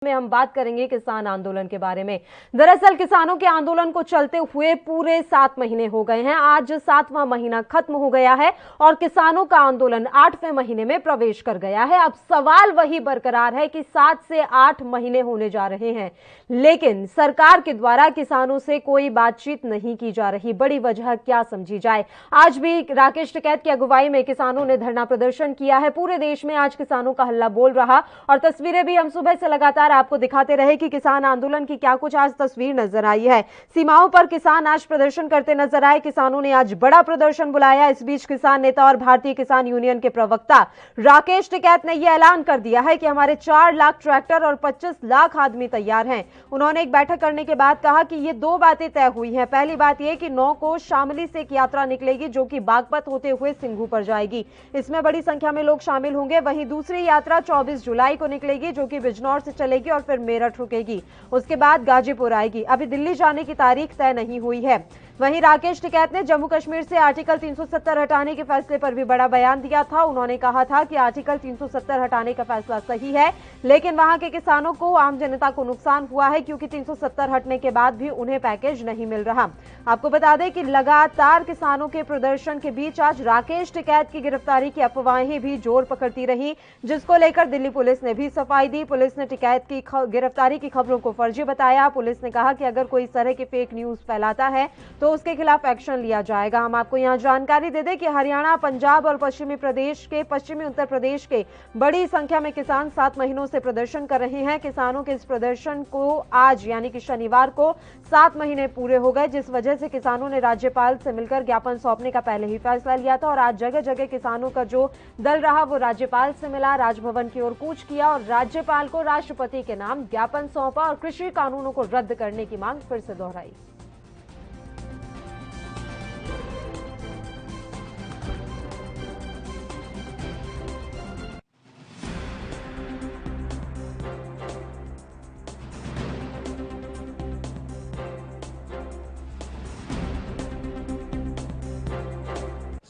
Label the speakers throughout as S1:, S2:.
S1: में हम बात करेंगे किसान आंदोलन के बारे में। दरअसल किसानों के आंदोलन को चलते हुए पूरे 7 महीने हो गए हैं। आज 7वां महीना खत्म हो गया है और किसानों का आंदोलन 8वें महीने में प्रवेश कर गया है। अब सवाल वही बरकरार है कि 7 से 8 महीने होने जा रहे हैं, लेकिन सरकार के द्वारा किसानों से कोई बातचीत नहीं की जा रही। बड़ी वजह क्या समझी जाए? आज भी राकेश टिकैत की अगुवाई में किसानों ने धरना प्रदर्शन किया है। पूरे देश में आज किसानों का हल्ला बोल रहा और तस्वीरें भी हम सुबह से लगातार आपको दिखाते रहे कि किसान आंदोलन की क्या कुछ आज तस्वीर नजर आई है। सीमाओं पर किसान आज प्रदर्शन करते नजर आए। किसानों ने आज बड़ा प्रदर्शन बुलाया। इस बीच किसान नेता और भारतीय किसान यूनियन के प्रवक्ता राकेश टिकैत ने यह ऐलान कर दिया है कि हमारे 4 लाख ट्रैक्टर और 25 लाख आदमी तैयार हैं। उन्होंने एक बैठक करने के बाद कहा कि ये 2 बातें तय हुई हैं। पहली बात यह कि 9 को शामली से एक यात्रा निकलेगी जो कि बागपत होते हुए सिंघू पर जाएगी। इसमें बड़ी संख्या में लोग शामिल होंगे। वहीं दूसरी यात्रा 24 जुलाई को निकलेगी जो कि बिजनौर से चलेगी और फिर मेरठ रुकेगी। उसके बाद गाजीपुर आएगी। अभी दिल्ली जाने की तारीख तय नहीं हुई है। वहीं राकेश टिकैत ने जम्मू कश्मीर से आर्टिकल 370 हटाने के फैसले पर भी बड़ा बयान दिया था। उन्होंने कहा था कि आर्टिकल 370 हटाने का फैसला सही है, लेकिन वहां के किसानों को, आम जनता को नुकसान हुआ है क्योंकि 370 हटने के बाद भी उन्हें पैकेज नहीं मिल रहा। आपको बता दें कि लगातार किसानों के प्रदर्शन के बीच आज राकेश टिकैत की गिरफ्तारी की अफवाहें भी जोर पकड़ती रही, जिसको लेकर दिल्ली पुलिस ने भी सफाई दी। पुलिस ने टिकैत की गिरफ्तारी की खबरों को फर्जी बताया। पुलिस ने कहा कि अगर कोई इस तरह के फेक न्यूज फैलाता है तो उसके खिलाफ एक्शन लिया जाएगा। हम आपको यहां जानकारी दे दें कि हरियाणा, पंजाब और पश्चिमी उत्तर प्रदेश के बड़ी संख्या में किसान 7 महीनों से प्रदर्शन कर रहे हैं। किसानों के इस प्रदर्शन को आज यानी कि शनिवार को 7 महीने पूरे हो गए, जिस वजह से किसानों ने राज्यपाल से मिलकर ज्ञापन सौंपने का पहले ही फैसला लिया था और आज जगह जगह किसानों का जो दल रहा वो राज्यपाल से मिला, राजभवन की ओर कूच किया और राज्यपाल को राष्ट्रपति के नाम ज्ञापन सौंपा और कृषि कानूनों को रद्द करने की मांग फिर से दोहराई।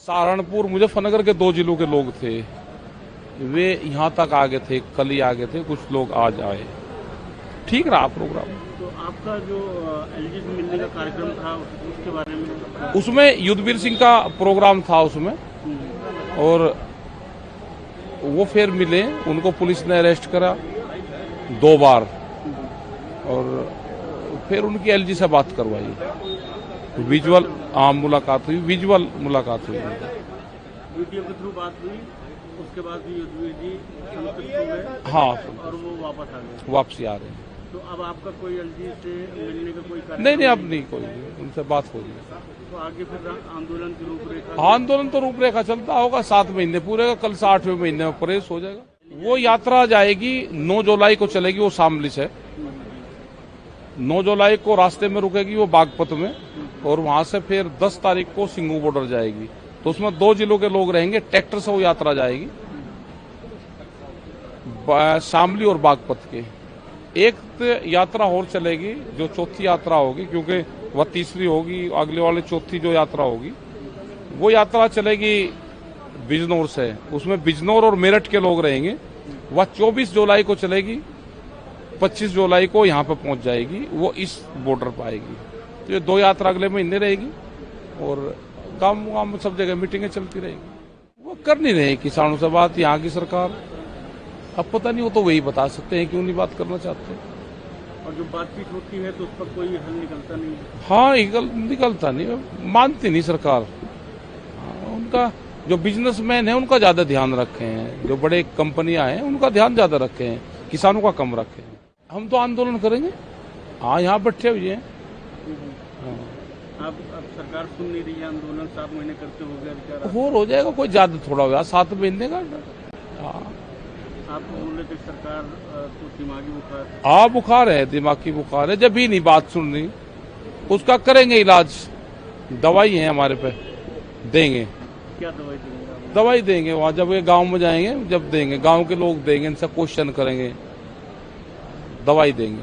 S2: सहारनपुर, मुजफ्फरनगर के 2 जिलों के लोग थे, वे यहां तक आ गए थे, कल ही आ गए थे, कुछ लोग आज आए। ठीक रहा प्रोग्राम।
S3: तो आपका जो एलजी मिलने का कार्यक्रम था उसके बारे में?
S2: उसमें युद्धवीर सिंह का प्रोग्राम था उसमें, और वो फिर मिले, उनको पुलिस ने अरेस्ट करा 2 बार और फिर उनकी एलजी से बात करवाई। विजुअल मुलाकात हुई, विजुअल मुलाकात हुई,
S3: वीडियो के थ्रू बात हुई। उसके बाद भी युद्धवीर जी संतुष्ट हो गए।
S2: हाँ,
S3: और वो वापस आ गए।
S2: वापसी आ रहे हैं।
S3: तो अब आपका कोई एलजी से मिलने का कोई कार्यक्रम
S2: नहीं, अब नहीं, कोई नहीं, उनसे बात हो रही।
S3: तो आगे फिर आंदोलन की रूपरेखा?
S2: आंदोलन तो रूपरेखा चलता होगा, 7 महीने पूरे का, कल से 8वें महीने में प्रवेश हो जाएगा। वो यात्रा जाएगी 9 जुलाई को चलेगी, वो शामली से 9 जुलाई को रास्ते में रुकेगी वो बागपत में, और वहां से फिर 10 तारीख को सिंघू बॉर्डर जाएगी। तो उसमें 2 जिलों के लोग रहेंगे। ट्रैक्टर से वो यात्रा जाएगी शामली और बागपत के। एक यात्रा और चलेगी जो चौथी यात्रा होगी, क्योंकि वह तीसरी होगी, अगले वाले चौथी जो यात्रा होगी वो यात्रा चलेगी बिजनौर से। उसमें बिजनौर और मेरठ के लोग रहेंगे। वह 24 जुलाई को चलेगी, 25 जुलाई को यहाँ पे पहुंच जाएगी, वो इस बॉर्डर पर आएगी। तो ये 2 यात्रा अगले महीने रहेगी और काम सब जगह मीटिंगें चलती रहेगी। वो कर नहीं रहे किसानों से बात यहाँ की सरकार। अब पता नहीं, वो तो वही बता सकते हैं क्यों नहीं बात करना चाहते।
S3: और जो बातचीत होती है तो उस पर कोई हल निकलता नहीं?
S2: हाँ, निकलता नहीं, मानती नहीं सरकार। उनका जो बिजनेसमैन है उनका ज्यादा ध्यान रखे हैं, जो बड़े कंपनियां हैं उनका ध्यान ज्यादा रखे हैं, किसानों का कम रखे हैं। हम तो आंदोलन करेंगे। हाँ, यहाँ बैठे हुए हैं।
S3: अब सरकार सुन नहीं रही है, आंदोलन 7 महीने करते हो गया,
S2: और हो जाएगा, कोई ज्यादा थोड़ा हुआ 7 महीने का। हाँ,
S3: आप बोल रहे थे सरकार तो दिमागी बुखार?
S2: हाँ, बुखार है, दिमागी बुखार है। जब भी नहीं बात सुन रही उसका करेंगे इलाज। दवाई है हमारे पे, देंगे।
S3: क्या दवाई देंगे?
S2: दवाई देंगे वहाँ, जब ये गांव में जाएंगे जब देंगे, गांव के लोग देंगे, इनसे क्वेश्चन करेंगे, दवाई देंगे।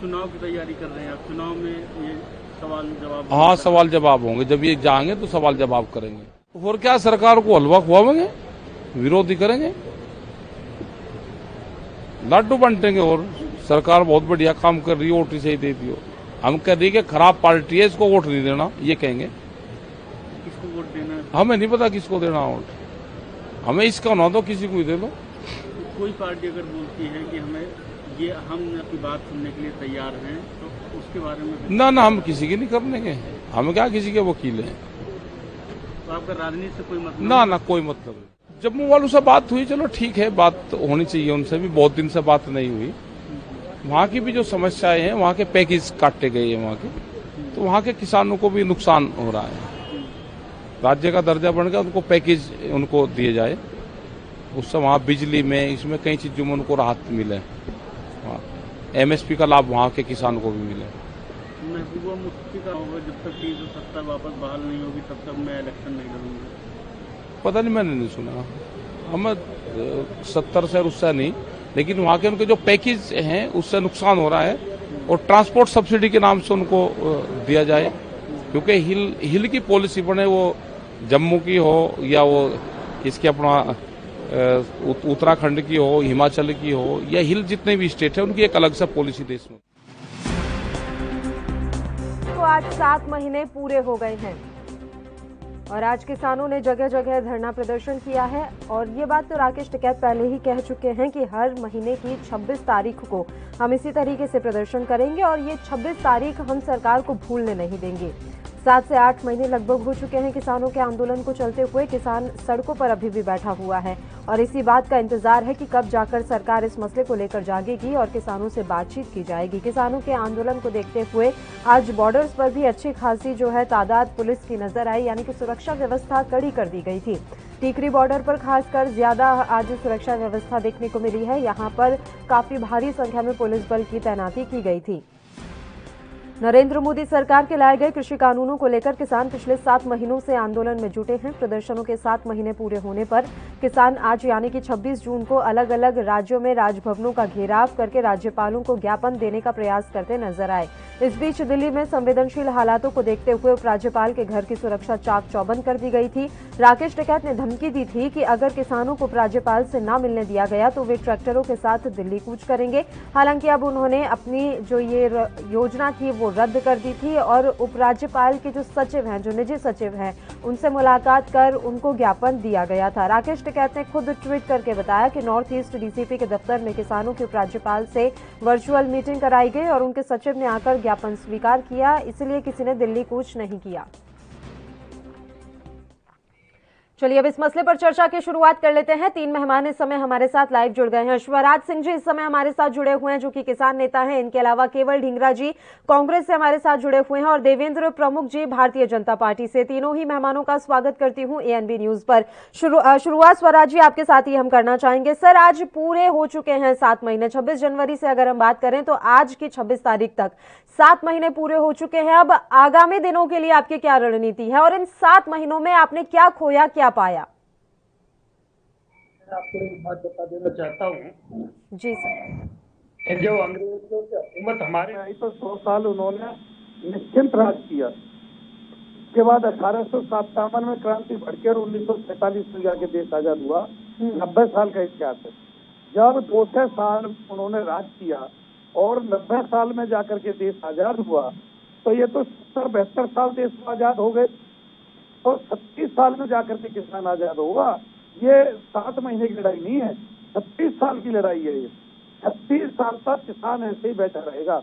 S3: चुनाव की तैयारी कर रहे हैं आप? चुनाव में ये सवाल जवाब?
S2: हाँ, सवाल जवाब होंगे। जब ये जाएंगे तो सवाल जवाब करेंगे। और क्या सरकार को हलवा खुआवेंगे, विरोधी करेंगे, लड्डू बांटेंगे और सरकार बहुत बढ़िया काम कर रही है, वोट सही दे दियो। हम कह रही कि खराब पार्टी है, इसको वोट नहीं देना, ये कहेंगे।
S3: किसको वोट देना है?
S2: हमें नहीं पता किसको देना वोट, हमें इसका ना दो, किसी को ही दे दो।
S3: कोई पार्टी अगर बोलती है कि हम अपनी बात सुनने के लिए तैयार हैं, तो उसके बारे में
S2: ना, हम किसी की नहीं करने के, हम क्या किसी के वकील हैं।
S3: तो आपका राजनीति से कोई मतलब
S2: ना, कोई मतलब नहीं। जम्मू वालों से बात हुई, चलो ठीक है, बात होनी चाहिए, उनसे भी बहुत दिन से बात नहीं हुई। वहाँ की भी जो समस्याएं हैं, वहाँ के पैकेज काटे गए हैं वहाँ के, तो वहाँ के किसानों को भी नुकसान हो रहा है। राज्य का दर्जा बन गया, उनको पैकेज उनको दिए जाए, उससे वहाँ बिजली में, इसमें कई चीजों में उनको राहत मिले, MSP का लाभ वहाँ के किसानों को भी मिले।
S3: महबूबा मुफ्ती का होगा, जब तक 370 वापस बहाल नहीं होगी तब तक मैं इलेक्शन नहीं लड़ूंगा।
S2: पता नहीं, मैंने नहीं सुना। हम 70 से उससे नहीं, लेकिन वहाँ के उनके जो पैकेज हैं उससे नुकसान हो रहा है, और ट्रांसपोर्ट सब्सिडी के नाम से उनको दिया जाए, क्योंकि हिल की पॉलिसी बने, वो जम्मू की हो या वो इसके अपना उत्तराखंड की हो, हिमाचल की हो, या हिल जितने भी स्टेट है, उनकी एक अलग से पॉलिसी देश में।
S1: तो आज 7 महीने पूरे हो गए हैं और आज किसानों ने जगह जगह धरना प्रदर्शन किया है, और ये बात तो राकेश टिकैत पहले ही कह चुके हैं कि हर महीने की 26 तारीख को हम इसी तरीके से प्रदर्शन करेंगे और ये 26 तारीख हम सरकार को भूलने नहीं देंगे। 7 से 8 महीने लगभग हो चुके हैं किसानों के आंदोलन को चलते हुए। किसान सड़कों पर अभी भी बैठा हुआ है और इसी बात का इंतजार है कि कब जाकर सरकार इस मसले को लेकर जागेगी और किसानों से बातचीत की जाएगी। किसानों के आंदोलन को देखते हुए आज बॉर्डर्स पर भी अच्छी खासी जो है तादाद पुलिस की नजर आई, यानी कि सुरक्षा व्यवस्था कड़ी कर दी गई थी। टीकरी बॉर्डर पर खासकर ज्यादा आज सुरक्षा व्यवस्था देखने को मिली है। यहाँ पर काफी भारी संख्या में पुलिस बल की तैनाती की गई थी। नरेंद्र मोदी सरकार के लाए गए कृषि कानूनों को लेकर किसान पिछले 7 महीनों से आंदोलन में जुटे हैं। प्रदर्शनों के 7 महीने पूरे होने पर किसान आज यानी कि 26 जून को अलग अलग राज्यों में राजभवनों का घेराव करके राज्यपालों को ज्ञापन देने का प्रयास करते नजर आए। इस बीच दिल्ली में संवेदनशील हालातों को देखते हुए उपराज्यपाल के घर की सुरक्षा चाक चौबंद कर दी गई थी। राकेश टिकैत ने धमकी दी थी कि अगर किसानों को उपराज्यपाल से न मिलने दिया गया तो वे ट्रैक्टरों के साथ दिल्ली कूच करेंगे। हालांकि अब उन्होंने अपनी जो ये योजना थी वो रद्द कर दी थी और उपराज्यपाल के जो सचिव हैं, जो निजी सचिव हैं, उनसे मुलाकात कर उनको ज्ञापन दिया गया था। राकेश टिकैत ने खुद ट्वीट करके बताया कि नॉर्थ ईस्ट डीसीपी के दफ्तर में किसानों के उपराज्यपाल से वर्चुअल मीटिंग कराई गई और उनके सचिव ने आकर ज्ञापन स्वीकार किया, इसलिए किसी ने दिल्ली कूच नहीं किया। चलिए अब इस मसले पर चर्चा की शुरुआत कर लेते हैं। 3 मेहमान इस समय हमारे साथ लाइव जुड़ गए हैं। शिवराज सिंह जी इस समय हमारे साथ जुड़े हुए हैं, जो कि किसान नेता हैं। इनके अलावा केवल ढींगरा जी कांग्रेस से हमारे साथ जुड़े हुए हैं और देवेंद्र प्रमुख जी भारतीय जनता पार्टी से। तीनों ही मेहमानों का स्वागत करती हूं ANB न्यूज पर। शुरुआत स्वराज जी आपके साथ ही हम करना चाहेंगे। सर, आज पूरे हो चुके हैं 7 महीने। 26 जनवरी से अगर हम बात करें तो आज की 26 तारीख तक 7 महीने पूरे हो चुके हैं। अब आगामी दिनों के लिए आपकी क्या रणनीति है और इन 7 महीनों में आपने क्या खोया, क्या पाया?
S4: आपको एक बात बता देना चाहता हूँ
S1: जी सर।
S4: जो अंग्रेजों की हुकूमत हमारे आई तो 100 साल उन्होंने निश्चिंत राज किया। उसके बाद 1857 में क्रांति भड़की और 1947 में जाके देश आजाद हुआ। 90 साल का इतिहास है। जब 200 साल उन्होंने राज किया और 90 साल में जाकर के देश आजाद हुआ, तो ये तो 70-72 साल देश को आजाद हो गए। तो 36 साल में जाकर के किसान आजाद होगा। ये 7 महीने की लड़ाई नहीं है, 36 साल की लड़ाई है। ये 36 साल तक किसान ऐसे ही बैठा रहेगा,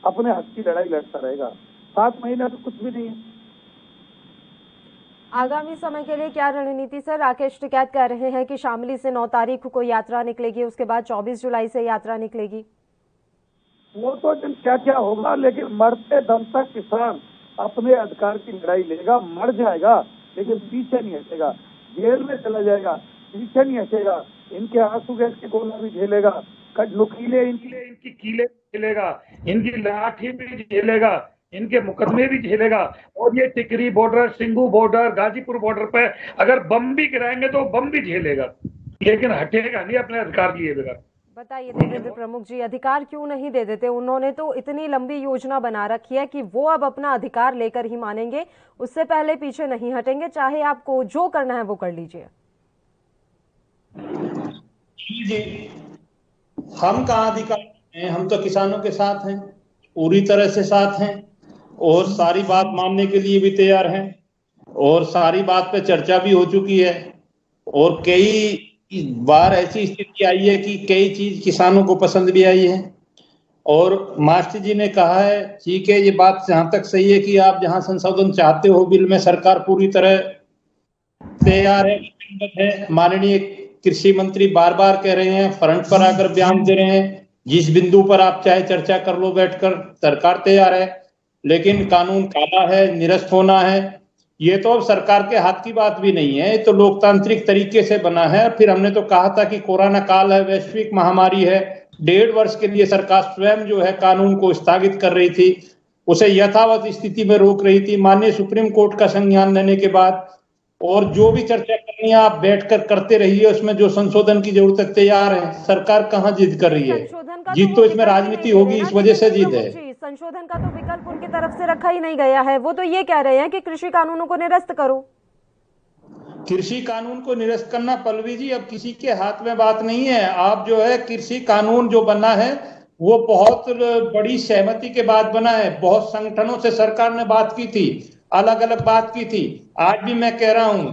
S4: अपने हक की लड़ाई लड़ता रहेगा। 7 महीने तो कुछ भी नहीं है।
S1: आगामी समय के लिए क्या रणनीति सर? राकेश टिकैत कह रहे हैं कि शामली से 9 तारीख को यात्रा निकलेगी, उसके बाद 24 जुलाई से यात्रा निकलेगी।
S4: वो तो क्या क्या होगा, लेकिन मरते दम तक किसान अपने अधिकार की लड़ाई लेगा। मर जाएगा लेकिन पीछे नहीं हटेगा, जेल में चला जाएगा, पीछे नहीं हटेगा। इनके आंसू गैस के गोला भी झेलेगा, नुकीले इनकी कीले झेलेगा, इनकी लाठी भी झेलेगा, इनके मुकदमे भी झेलेगा। और ये Tikri border, Singhu border, Ghazipur border पे अगर बम भी गिराएंगे तो बम भी झेलेगा, लेकिन हटेगा नहीं अपने अधिकार लिए बगैर।
S1: बताइए देवेंद्र प्रमुख जी, अधिकार क्यों नहीं दे देते? उन्होंने तो इतनी लंबी योजना बना रखी है कि वो अब अपना अधिकार लेकर ही मानेंगे, उससे पहले पीछे नहीं हटेंगे, चाहे आपको जो करना है वो कर लीजिए।
S5: जी, हम कहाँ अधिकार हम तो किसानों के साथ हैं, पूरी तरह से साथ हैं और सारी बात मानने के लिए भी तैयार हैं और सारी बात पे चर्चा भी हो चुकी है और कई बार ऐसी स्थिति आई है कि कई चीज किसानों को पसंद भी आई है। और मास्टर जी ने कहा है, ठीक है, ये बात जहां तक सही है कि आप जहां संशोधन चाहते हो बिल में, सरकार पूरी तरह तैयार है। माननीय कृषि मंत्री बार बार कह रहे हैं, फ्रंट पर आकर बयान दे रहे हैं, जिस बिंदु पर आप चाहे चर्चा कर लो बैठकर, सरकार तैयार है। लेकिन कानून काला है, निरस्त होना है, ये तो अब सरकार के हाथ की बात भी नहीं है, ये तो लोकतांत्रिक तरीके से बना है। फिर हमने तो कहा था कि कोरोना काल है, वैश्विक महामारी है, 1.5 वर्ष के लिए सरकार स्वयं जो है कानून को स्थगित कर रही थी, उसे यथावत स्थिति में रोक रही थी। माननीय सुप्रीम कोर्ट का संज्ञान लेने के बाद और जो भी चर्चा करनी है आप बैठकर करते रहिए, उसमें जो संशोधन की जरूरत है तैयार है। सरकार कहाँ जिद कर रही है, जीत तो इसमें राजनीति होगी, इस वजह से जिद है।
S1: संशोधन का तो विकल्प उनकी तरफ से रखा ही नहीं गया है। वो तो ये कह रहे हैं कि कृषि कानूनों को निरस्त करो।
S5: कृषि कानून को निरस्त करना, पल्लवी जी, अब किसी के हाथ में बात नहीं है। आप जो है कृषि कानून जो बना है वो बहुत बड़ी सहमति के बाद बना है, बहुत संगठनों से सरकार ने बात की थी, अलग अलग बात की थी। आज भी मैं कह रहा हूं,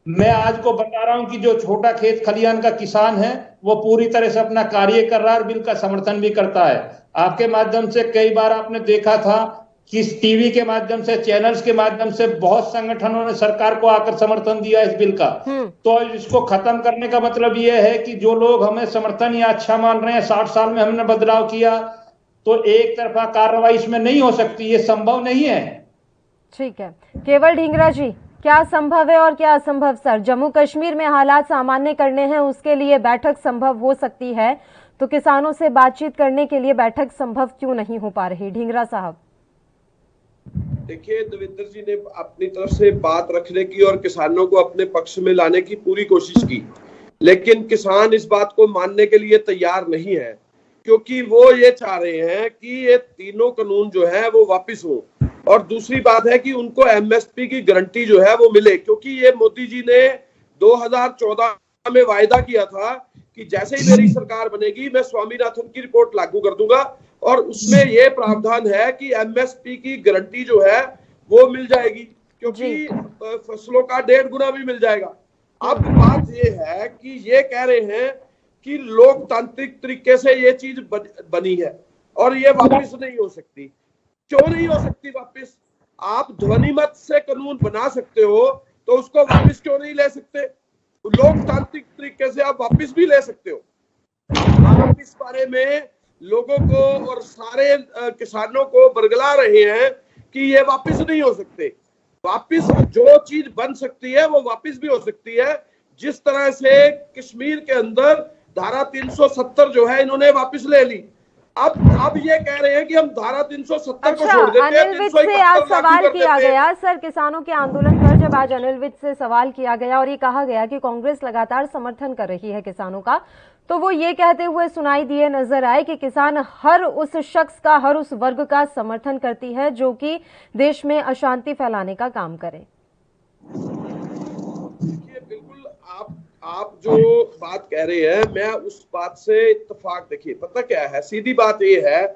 S5: मैं आज को बता रहा हूं कि जो छोटा खेत खलियान का किसान है वो पूरी तरह से अपना कार्य कर रहा है और बिल का समर्थन भी करता है। आपके माध्यम से कई बार आपने देखा था कि टीवी के माध्यम से, चैनल्स के माध्यम से बहुत संगठनों ने सरकार को आकर समर्थन दिया इस बिल का। तो इसको खत्म करने का मतलब यह है कि जो लोग हमें समर्थन या अच्छा मान रहे हैं, 60 साल में हमने बदलाव किया, तो एक तरफा कार्रवाई इसमें नहीं हो सकती, ये संभव नहीं है।
S1: ठीक है, केवल ढींगरा जी, क्या संभव है और क्या असंभव? सर, जम्मू कश्मीर में हालात सामान्य करने हैं, उसके लिए बैठक संभव हो सकती है, तो किसानों से बातचीत करने के लिए बैठक संभव क्यों नहीं हो पा रही? ढींगरा साहब।
S6: देखिए, देवेंद्र जी ने अपनी तरफ से बात रखने की और किसानों को अपने पक्ष में लाने की पूरी कोशिश की, लेकिन किसान इस बात को मानने के लिए तैयार नहीं है, क्योंकि वो ये चाह रहे हैं कि ये तीनों कानून जो है वो वापस हो। और दूसरी बात है कि उनको एमएसपी की गारंटी जो है वो मिले, क्योंकि ये मोदी जी ने 2014 में वायदा किया था कि जैसे ही मेरी सरकार बनेगी मैं स्वामीनाथन की रिपोर्ट लागू कर दूंगा, और उसमें यह प्रावधान है कि एमएसपी की गारंटी जो है वो मिल जाएगी, क्योंकि फसलों का 1.5 गुना भी मिल जाएगा। अब बात ये है कि ये कह रहे हैं कि लोकतांत्रिक तरीके से ये चीज बनी है और ये वापस नहीं हो सकती। क्यों नहीं हो सकती वापस? आप ध्वनि मत से कानून बना सकते हो, तो उसको वापस क्यों नहीं ले सकते? लोकतांत्रिक तरीके से आप वापस भी ले सकते हो। आप इस बारे में लोगों को और सारे किसानों को बरगला रहे हैं कि ये वापस नहीं हो सकते। वापस जो चीज बन सकती है वो वापस भी हो सकती है। जिस तरह से कश्मीर के अंदर धारा 370 जो है इन्होंने वापस ले ली, अब ये कह रहे हैं कि हम धारा 370 को छोड़ देते हैं।
S1: अनिल विज से आज सवाल किया गया, सर, किसानों के आंदोलन पर जब आज अनिल विज से सवाल किया गया और ये कहा गया कि कांग्रेस लगातार समर्थन कर रही है किसानों का, तो वो ये कहते हुए सुनाई दिए नजर आए कि किसान हर उस शख्स का, हर उस वर्ग का समर्थन करती है जो कि देश में अशांति फैलाने का काम करे।
S6: बिल्कुल, आप जो बात कह रहे हैं मैं उस बात से इत्तेफाक, देखिए पता क्या है, सीधी बात ये है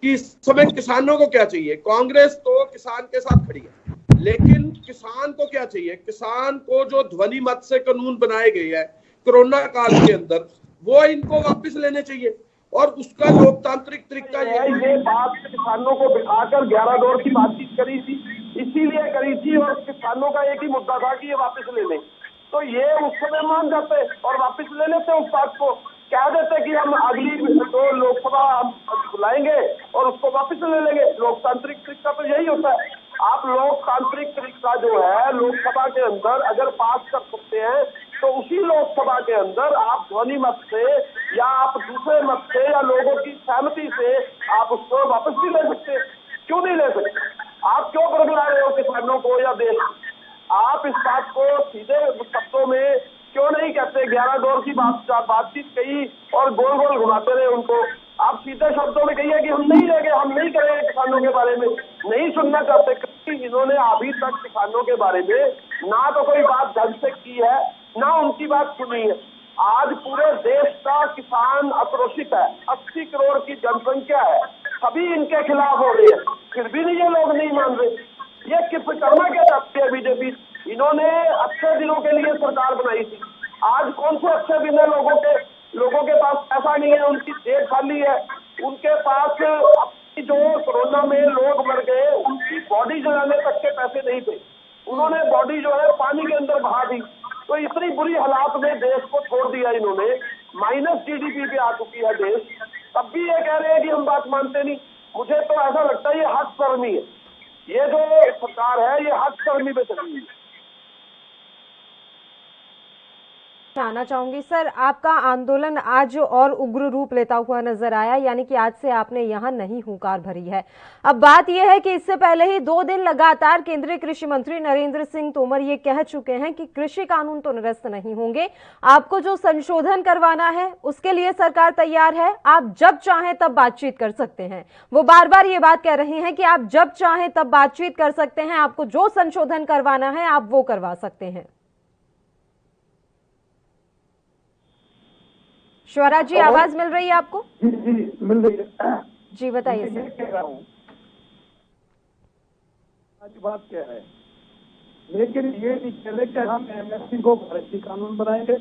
S6: कि इस समय किसानों को क्या चाहिए। कांग्रेस तो किसान के साथ खड़ी है, लेकिन किसान को क्या चाहिए? किसान को जो ध्वनि मत से कानून बनाए गए हैं कोरोना काल के अंदर, वो इनको वापस लेने चाहिए। और उसका लोकतांत्रिक तरीका
S4: ये बात किसानों को बिठाकर 11 दौर की बातचीत करी थी, इसीलिए करी थी, और किसानों का एक ही मुद्दा था कि ये वापस ले लें। तो ये उस समय मान जाते और वापस ले लेते उस बात को, कह देते कि हम अगली तो लोकसभा हम बुलाएंगे और उसको वापस ले लेंगे। लोकतांत्रिक तरीका तो यही होता है। आप लोकतांत्रिक तरीका जो है लोकसभा के अंदर अगर पास कर सकते हैं, तो उसी लोकसभा के अंदर आप ध्वनि मत से या आप दूसरे मत से या लोगों की सहमति से आप उसको वापस भी ले सकते हैं। क्यों नहीं ले सकते? आप क्यों बरगला रहे हो किसानों को या देश? आप इस बात को सीधे शब्दों में क्यों नहीं कहते? 11 दौर की बातचीत कही और गोल गोल घुमाते रहे उनको। आप सीधे शब्दों में कहिए कि हम नहीं लेंगे, हम नहीं करेंगे किसानों के बारे में, नहीं सुनना चाहते। क्योंकि इन्होंने अभी तक किसानों के बारे में ना तो कोई बात ढंग से की है, ना उनकी बात सुनी है।
S6: आज पूरे देश का किसान आक्रोशित है, 80 करोड़ की जनसंख्या है, सभी इनके खिलाफ हो रही है, फिर भी नहीं ये लोग नहीं मान रहे। ये किस करना क्या चाहती है बीजेपी? इन्होंने अच्छे दिनों के लिए सरकार बनाई थी, आज कौन से अच्छे दिन है? लोगों के पास पैसा नहीं है, उनकी जेब खाली है, उनके पास अपनी जो कोरोना में लोग मर गए उनकी बॉडी जलाने तक के पैसे नहीं थे, उन्होंने बॉडी जो है पानी के अंदर बहा दी। तो इतनी बुरी हालात में देश को छोड़ दिया इन्होंने, माइनस जीडीपी पे आ चुकी है देश, तब भी ये कह रहे हैं कि हम बात मानते नहीं। मुझे तो ऐसा लगता है ये हद शर्मी है, ये जो सरकार है ये हद शर्मी पे चली हुई है।
S1: जानना चाहूंगी सर, आपका आंदोलन आज और उग्र रूप लेता हुआ नजर आया, यानी कि आज से आपने यहां नहीं हुंकार भरी है। अब बात यह है कि इससे पहले ही 2 दिन लगातार केंद्रीय कृषि मंत्री नरेंद्र सिंह तोमर ये कह चुके हैं कि कृषि कानून तो निरस्त नहीं होंगे, आपको जो संशोधन करवाना है उसके लिए सरकार तैयार है, आप जब चाहें तब बातचीत कर सकते हैं। वो बार बार ये बात कह रहे हैं कि आप जब चाहें तब बातचीत कर सकते हैं, आपको जो संशोधन करवाना है आप वो करवा सकते हैं। स्वराज जी, आवाज मिल रही है आपको?
S4: जी जी मिल रही है।
S1: जी बताइए सर।
S4: कह रहा हूँ आज बात क्या है, लेकिन ये नहीं कह रहे कि हम एमएसपी को कृषि कानून बनाएंगे,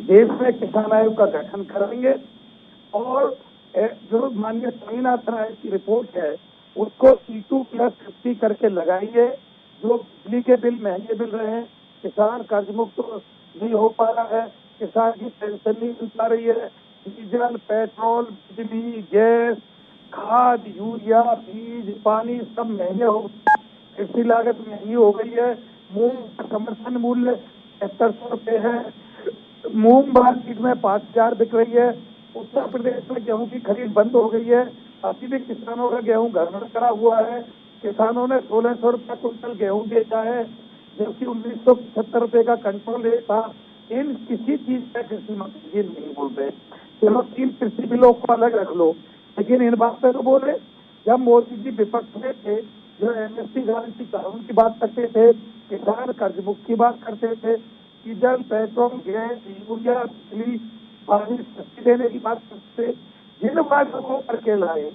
S4: देश में किसान आयोग का गठन करेंगे और जो माननीय स्वामीनाथन आयोग की रिपोर्ट है उसको C2+50 करके लगाएंगे। जो बिजली के बिल महंगे मिल रहे हैं, किसान कर्ज मुक्त नहीं हो पा रहा है, किसान की पेंशन नहीं मिल पा रही है, डीजल, पेट्रोल, बिजली, गैस, खाद, यूरिया, बीज, पानी सब महंगे हो, कृषि लागत महंगी हो गई है। मूंग का समर्थन मूल्य 7300 रुपये है, मूंग मार्केट में 5000 बिक रही है। उत्तर प्रदेश में गेहूं की खरीद बंद हो गई है, अभी भी किसानों का गेहूं घर में खड़ा हुआ है। किसानों ने 1600 रुपये कुंटल गेहूं बेचा है, जबकि 1975 रुपये का कंट्रोल रेट था। इन किसी चीज का कृषि मंत्री नहीं बोल रहे। चलो 3 कृषि बिलों को अलग रख लो, लेकिन इन बात पे तो बोल रहे। जब मोदी जी विपक्ष में थे, जो एमएसपी गारंटी कानून की बात करते थे, किसान कर्ज मुक्त की बात करते थे, डीजल, पेट्रोल, गैस, यूरिया, बिजली, पानी सस्ती देने की बात करते थे, जिन बातों को करके लाए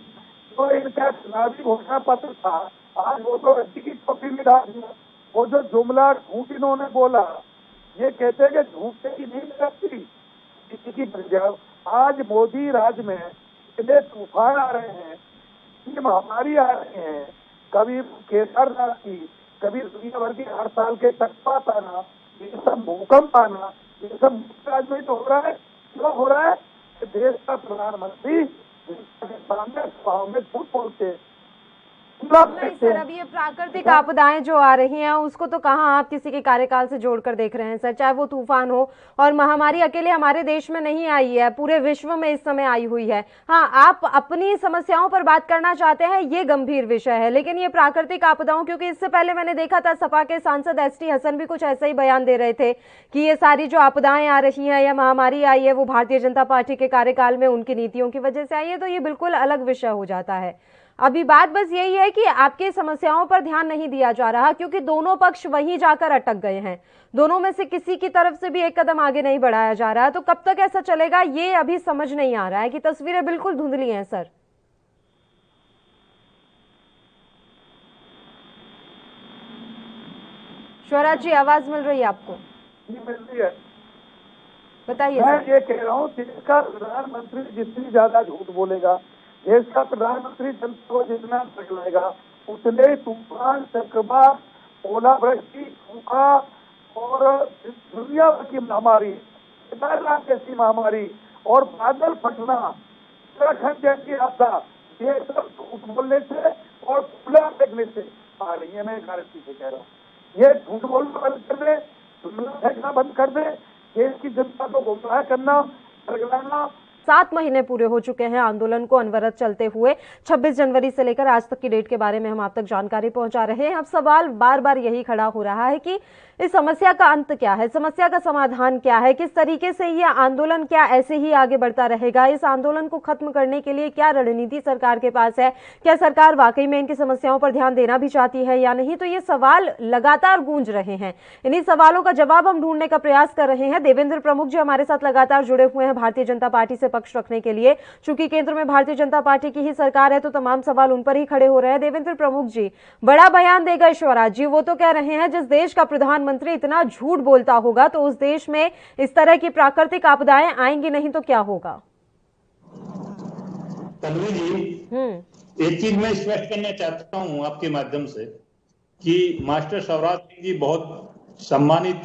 S4: तो इनका चुनावी घोषणा पत्र था, आज वो तो रद्दी की टोपी में डाल दिया। वो जो जुमला झूठ इन्होंने बोला, ये कहते हैं कि झूठ से ही नहीं लगती किसी की पंजाब। आज मोदी राज में इतने तूफान आ रहे हैं, इतनी महामारी आ रहे हैं, कभी केदारनाथ की, कभी दुनिया भर के हर साल के तकपात आना, ये सब भूकंप आना, ये सब राज में तो हो रहा है। क्यों हो रहा है? देश का प्रधानमंत्री सामने सभाओं में झूठ बोलते
S1: नहीं सर, अब ये प्राकृतिक आपदाएं जो आ रही हैं उसको तो कहाँ आप किसी के कार्यकाल से जोड़कर देख रहे हैं सर। चाहे वो तूफान हो, और महामारी अकेले हमारे देश में नहीं आई है, पूरे विश्व में इस समय आई हुई है। हाँ, आप अपनी समस्याओं पर बात करना चाहते हैं, ये गंभीर विषय है, लेकिन ये प्राकृतिक आपदाओं, क्योंकि इससे पहले मैंने देखा था सपा के सांसद ST हसन भी कुछ ऐसा ही बयान दे रहे थे कि ये सारी जो आपदाएं आ रही हैं या महामारी आई है वो भारतीय जनता पार्टी के कार्यकाल में उनकी नीतियों की वजह से आई है। तो ये बिल्कुल अलग विषय हो जाता है। अभी बात बस यही है कि आपके समस्याओं पर ध्यान नहीं दिया जा रहा, क्योंकि दोनों पक्ष वहीं जाकर अटक गए हैं, दोनों में से किसी की तरफ से भी एक कदम आगे नहीं बढ़ाया जा रहा है। तो कब तक ऐसा चलेगा ये अभी समझ नहीं आ रहा है, कि तस्वीरें बिल्कुल धुंधली हैं सर। स्वराज जी, आवाज मिल रही है आपको?
S4: मिल रही है,
S1: बताइए।
S4: मैं ये कह रहा हूँ, देश का प्रधानमंत्री जितनी ज्यादा झूठ बोलेगा, देश का प्रधानमंत्री जनता को जितना पकड़ाएगा, उतने तूफान, चक्रवात, ओलावृष्टि, सूखा और दुनिया भर की महामारी, केदारनाथ जैसी महामारी और बादल फटना, उत्तराखंड जैसी आपदा, ये सब झूठ बोलने से और खुला फेंकने से आ रही है। मैं गारंटी से कह रहा हूँ, ये झूठ बोलना बंद कर दे, जुमला फेंकना बंद कर दे, देश की जनता को गुमराह करना, भड़काना,
S1: 7 महीने पूरे हो चुके हैं आंदोलन को अनवरत चलते हुए। 26 जनवरी से लेकर आज तक की डेट के बारे में हम आप तक जानकारी पहुंचा रहे हैं। अब सवाल बार बार यही खड़ा हो रहा है कि इस समस्या का अंत क्या है, समस्या का समाधान क्या है, किस तरीके से यह आंदोलन क्या ऐसे ही आगे बढ़ता रहेगा, इस आंदोलन को खत्म करने के लिए क्या रणनीति सरकार के पास है, क्या सरकार वाकई में इनकी समस्याओं पर ध्यान देना भी चाहती है या नहीं। तो ये सवाल लगातार गूंज रहे हैं। इन्हीं सवालों का जवाब हम ढूंढने का प्रयास कर रहे हैं। देवेंद्र प्रमुख जी हमारे साथ लगातार जुड़े हुए हैं भारतीय जनता पार्टी से पक्ष रखने के लिए। चूंकि केंद्र में भारतीय जनता पार्टी की ही सरकार है तो तमाम सवाल उन पर ही खड़े हो रहे हैं। देवेंद्र प्रमुख जी, बड़ा बयान दे गए स्वराज जी। वो तो कह रहे हैं जिस देश का प्रधानमंत्री इतना झूठ बोलता होगा तो उस देश में इस तरह की प्राकृतिक आपदाएं आएंगी नहीं तो क्या होगा।
S5: तन्वी जी, एक चीज मैं स्पष्ट करना चाहता हूं आपके माध्यम से कि मास्टर स्वराज सिंह जी बहुत सम्मानित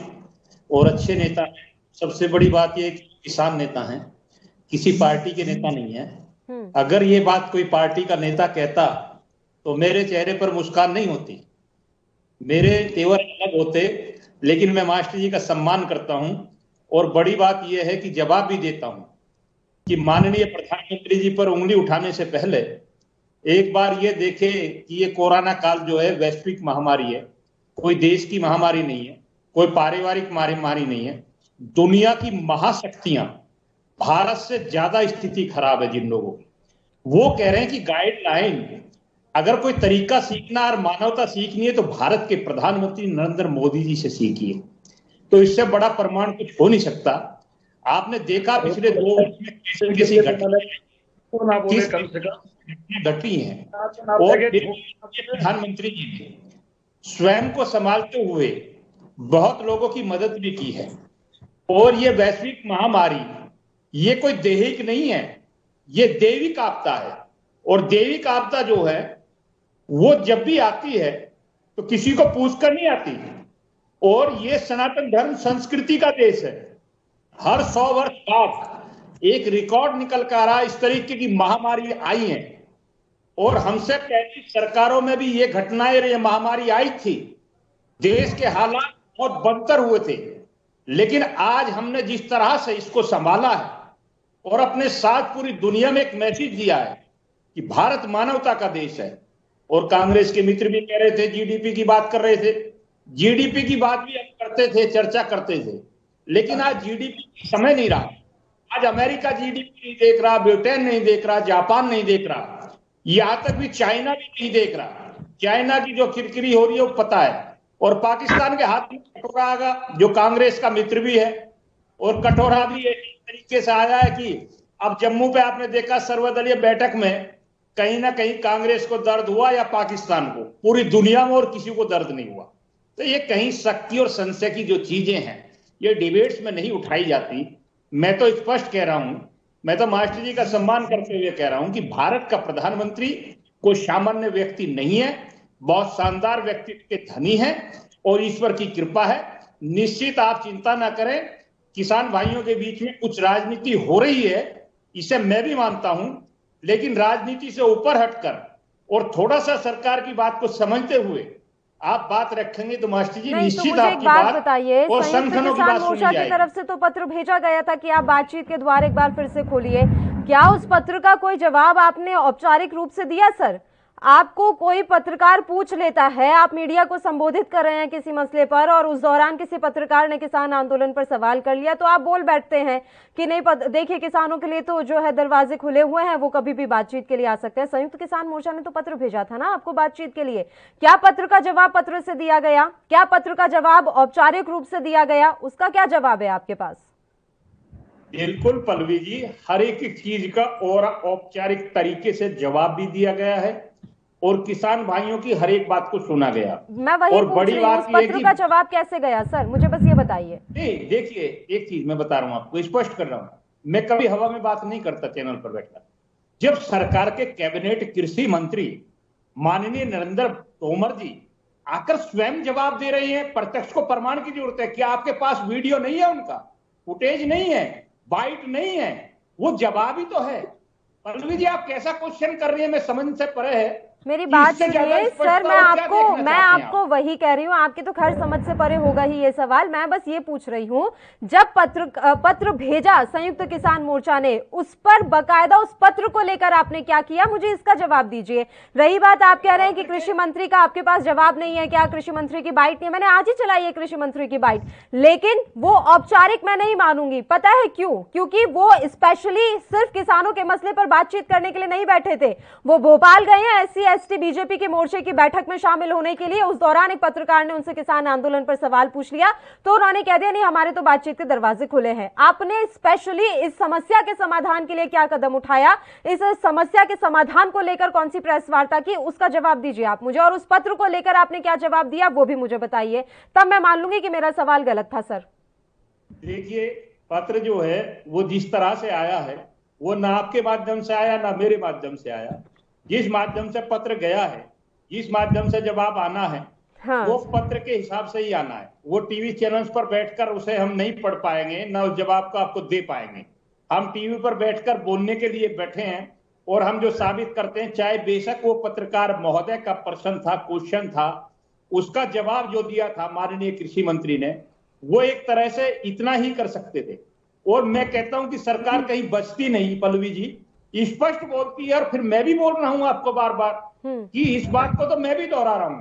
S5: और अच्छे नेता हैं। सबसे बड़ी बात यह कि किसान नेता हैं, किसी पार्टी के नेता नहीं है। अगर ये बात कोई पार्टी का नेता कहता तो मेरे चेहरे पर मुस्कान नहीं होती, मेरे तेवर अलग होते। लेकिन मैं मास्टर जी का सम्मान करता हूं और बड़ी बात यह है कि जवाब भी देता हूं कि माननीय प्रधानमंत्री जी पर उंगली उठाने से पहले एक बार ये देखे कि ये कोरोना काल जो है वैश्विक महामारी है, कोई देश की महामारी नहीं है, कोई पारिवारिक महामारी नहीं है। दुनिया की महाशक्तियां, भारत से ज्यादा स्थिति खराब है जिन लोगों की, वो कह रहे हैं कि गाइडलाइन अगर कोई तरीका सीखना और मानवता सीखनी है तो भारत के प्रधानमंत्री नरेंद्र मोदी जी से सीखिए। तो इससे बड़ा प्रमाण कुछ हो नहीं सकता। आपने देखा पिछले 2 वर्ष में किसी घटना घटी है और प्रधानमंत्री जी ने स्वयं को संभालते हुए बहुत लोगों की मदद भी की है। और ये वैश्विक महामारी ये कोई दैहिक नहीं है, ये दैविक आपदा है। और दैविक आपदा जो है वो जब भी आती है तो किसी को पूछकर नहीं आती। और ये सनातन धर्म संस्कृति का देश है। हर 100 वर्ष बाद एक रिकॉर्ड निकल कर आ रहा, इस तरीके की महामारी आई है। और हमसे पहली सरकारों में भी ये घटनाएं, ये महामारी आई थी, देश के हालात बहुत बदतर हुए थे। लेकिन आज हमने जिस तरह से इसको संभाला है और अपने साथ पूरी दुनिया में एक मैसेज दिया है कि भारत मानवता का देश है। और कांग्रेस के मित्र भी कह रहे थे, जीडीपी की बात कर रहे थे, जीडीपी की बात भी हम करते थे, चर्चा करते थे। लेकिन आज जीडीपी समय नहीं रहा। आज अमेरिका जीडीपी नहीं देख रहा, ब्रिटेन नहीं देख रहा, जापान नहीं देख रहा, यहां तक भी चाइना भी नहीं देख रहा। चाइना की जो किरकिरी हो रही है वो पता है। और पाकिस्तान के हाथ में कटोरा आगा, जो कांग्रेस का मित्र भी है। और कटोरा भी इस तरीके से आया है कि अब जम्मू पे आपने देखा सर्वदलीय बैठक में कहीं ना कहीं कांग्रेस को दर्द हुआ या पाकिस्तान को, पूरी दुनिया में और किसी को दर्द नहीं हुआ। तो ये कहीं शक्ति और संशय की जो चीजें हैं ये डिबेट्स में नहीं उठाई जाती। मैं तो स्पष्ट कह रहा हूं, मैं तो मास्टर जी का सम्मान करते हुए कह रहा हूं कि भारत का प्रधानमंत्री कोई सामान्य व्यक्ति नहीं है, बहुत शानदार व्यक्तित्व के धनी है और ईश्वर की कृपा है। निश्चित आप चिंता ना करें, किसान भाइयों के बीच में कुछ राजनीति हो रही है, इसे मैं भी मानता हूं। लेकिन राजनीति से ऊपर हटकर और थोड़ा सा सरकार की बात को समझते हुए आप बात रखेंगे तो मास्टर जी निश्चित
S1: तो
S5: आपकी
S1: बात बताइए,
S5: और संगठनों की बात सुनी जाएगी।
S1: की तरफ से तो पत्र भेजा गया था कि आप बातचीत के द्वार एक बार फिर से खोलिए। क्या उस पत्र का कोई जवाब आपने औपचारिक रूप से दिया सर? आपको कोई पत्रकार पूछ लेता है, आप मीडिया को संबोधित कर रहे हैं किसी मसले पर और उस दौरान किसी पत्रकार ने किसान आंदोलन पर सवाल कर लिया तो आप बोल बैठते हैं कि नहीं देखिए किसानों के लिए तो जो है दरवाजे खुले हुए हैं, वो कभी भी बातचीत के लिए आ सकते हैं। संयुक्त किसान मोर्चा ने तो पत्र भेजा था ना आपको बातचीत के लिए। क्या पत्र का जवाब पत्र से दिया गया? क्या पत्र का जवाब औपचारिक रूप से दिया गया? उसका क्या जवाब है आपके पास?
S5: बिल्कुल पल्लवी जी, हर एक चीज का और औपचारिक तरीके से जवाब भी दिया गया है और किसान भाइयों की हर एक बात को सुना गया।
S1: मैं वही पूछ रही हूं, उस पत्र का जवाब कैसे गया सर, मुझे बस ये बताइए।
S5: नहीं देखिए, एक चीज मैं बता रहा हूं आपको, स्पष्ट कर रहा हूं, मैं कभी हवा में बात नहीं करता चैनल पर बैठकर। जब सरकार के कैबिनेट कृषि मंत्री माननीय नरेंद्र तोमर जी आकर स्वयं जवाब दे रहे हैं, प्रत्यक्ष को प्रमाण की जरूरत है। क्या आपके पास वीडियो नहीं है, उनका फुटेज नहीं है, बाइट नहीं है, वो जवाब ही तो है। पल्लवी जी आप कैसा क्वेश्चन कर रही है, मैं समझ से परे है।
S1: मेरी बात सुनिए सर, मैं आपको वही कह रही हूँ, आपके तो खैर समझ से परे होगा ही ये सवाल। मैं बस ये पूछ रही हूँ, जब पत्र भेजा संयुक्त किसान मोर्चा ने, उस पर बकायदा उस पत्र को लेकर आपने क्या किया, मुझे इसका जवाब दीजिए। रही बात, आप कह रहे हैं कि कृषि मंत्री का आपके पास जवाब नहीं है, क्या कृषि मंत्री की बाइट नहीं है? मैंने आज ही चलाई है कृषि मंत्री की बाइट, लेकिन वो औपचारिक मैं नहीं मानूंगी। पता है क्यों? क्योंकि वो स्पेशली सिर्फ किसानों के मसले पर बातचीत करने के लिए नहीं बैठे थे, वो भोपाल गए हैं SC/ST बीजेपी के मोर्चे की बैठक में शामिल होने के लिए। उस दौरान एक पत्रकार ने उनसे किसान आंदोलन पर सवाल पूछ लिया, तो उन्होंने कह दिया नहीं, हमारे तो बातचीत के दरवाजे खुले हैं। आपने स्पेशली इस समस्या के समाधान के लिए क्या कदम उठाया, इस समस्या के समाधान को लेकर कौन सी प्रेस वार्ता की, उसका जवाब दीजिए आप मुझे, और उस पत्र को लेकर आपने क्या जवाब दिया वो भी मुझे बताइए, तब मैं मान लूंगी कि मेरा सवाल गलत था। सर
S5: देखिए, पत्र जो है वो जिस तरह से आया है, वो ना आपके माध्यम से आया ना मेरे माध्यम से आया। जिस माध्यम से पत्र गया है, जिस माध्यम से जवाब आना है, हाँ, वो पत्र के हिसाब से ही आना है। वो टीवी चैनल्स पर बैठकर उसे हम नहीं पढ़ पाएंगे, ना उस जवाब को आपको दे पाएंगे। हम टीवी पर बैठकर बोलने के लिए बैठे हैं, और हम जो साबित करते हैं, चाहे बेशक वो पत्रकार महोदय का प्रश्न था, क्वेश्चन था, उसका जवाब जो दिया था माननीय कृषि मंत्री ने, वो एक तरह से इतना ही कर सकते थे। और मैं कहता हूं कि सरकार कहीं बचती नहीं, पल्लवी जी स्पष्ट बोलती है। और फिर मैं भी बोल रहा हूं आपको बार बार कि इस बात को तो मैं भी दोहरा रहा हूं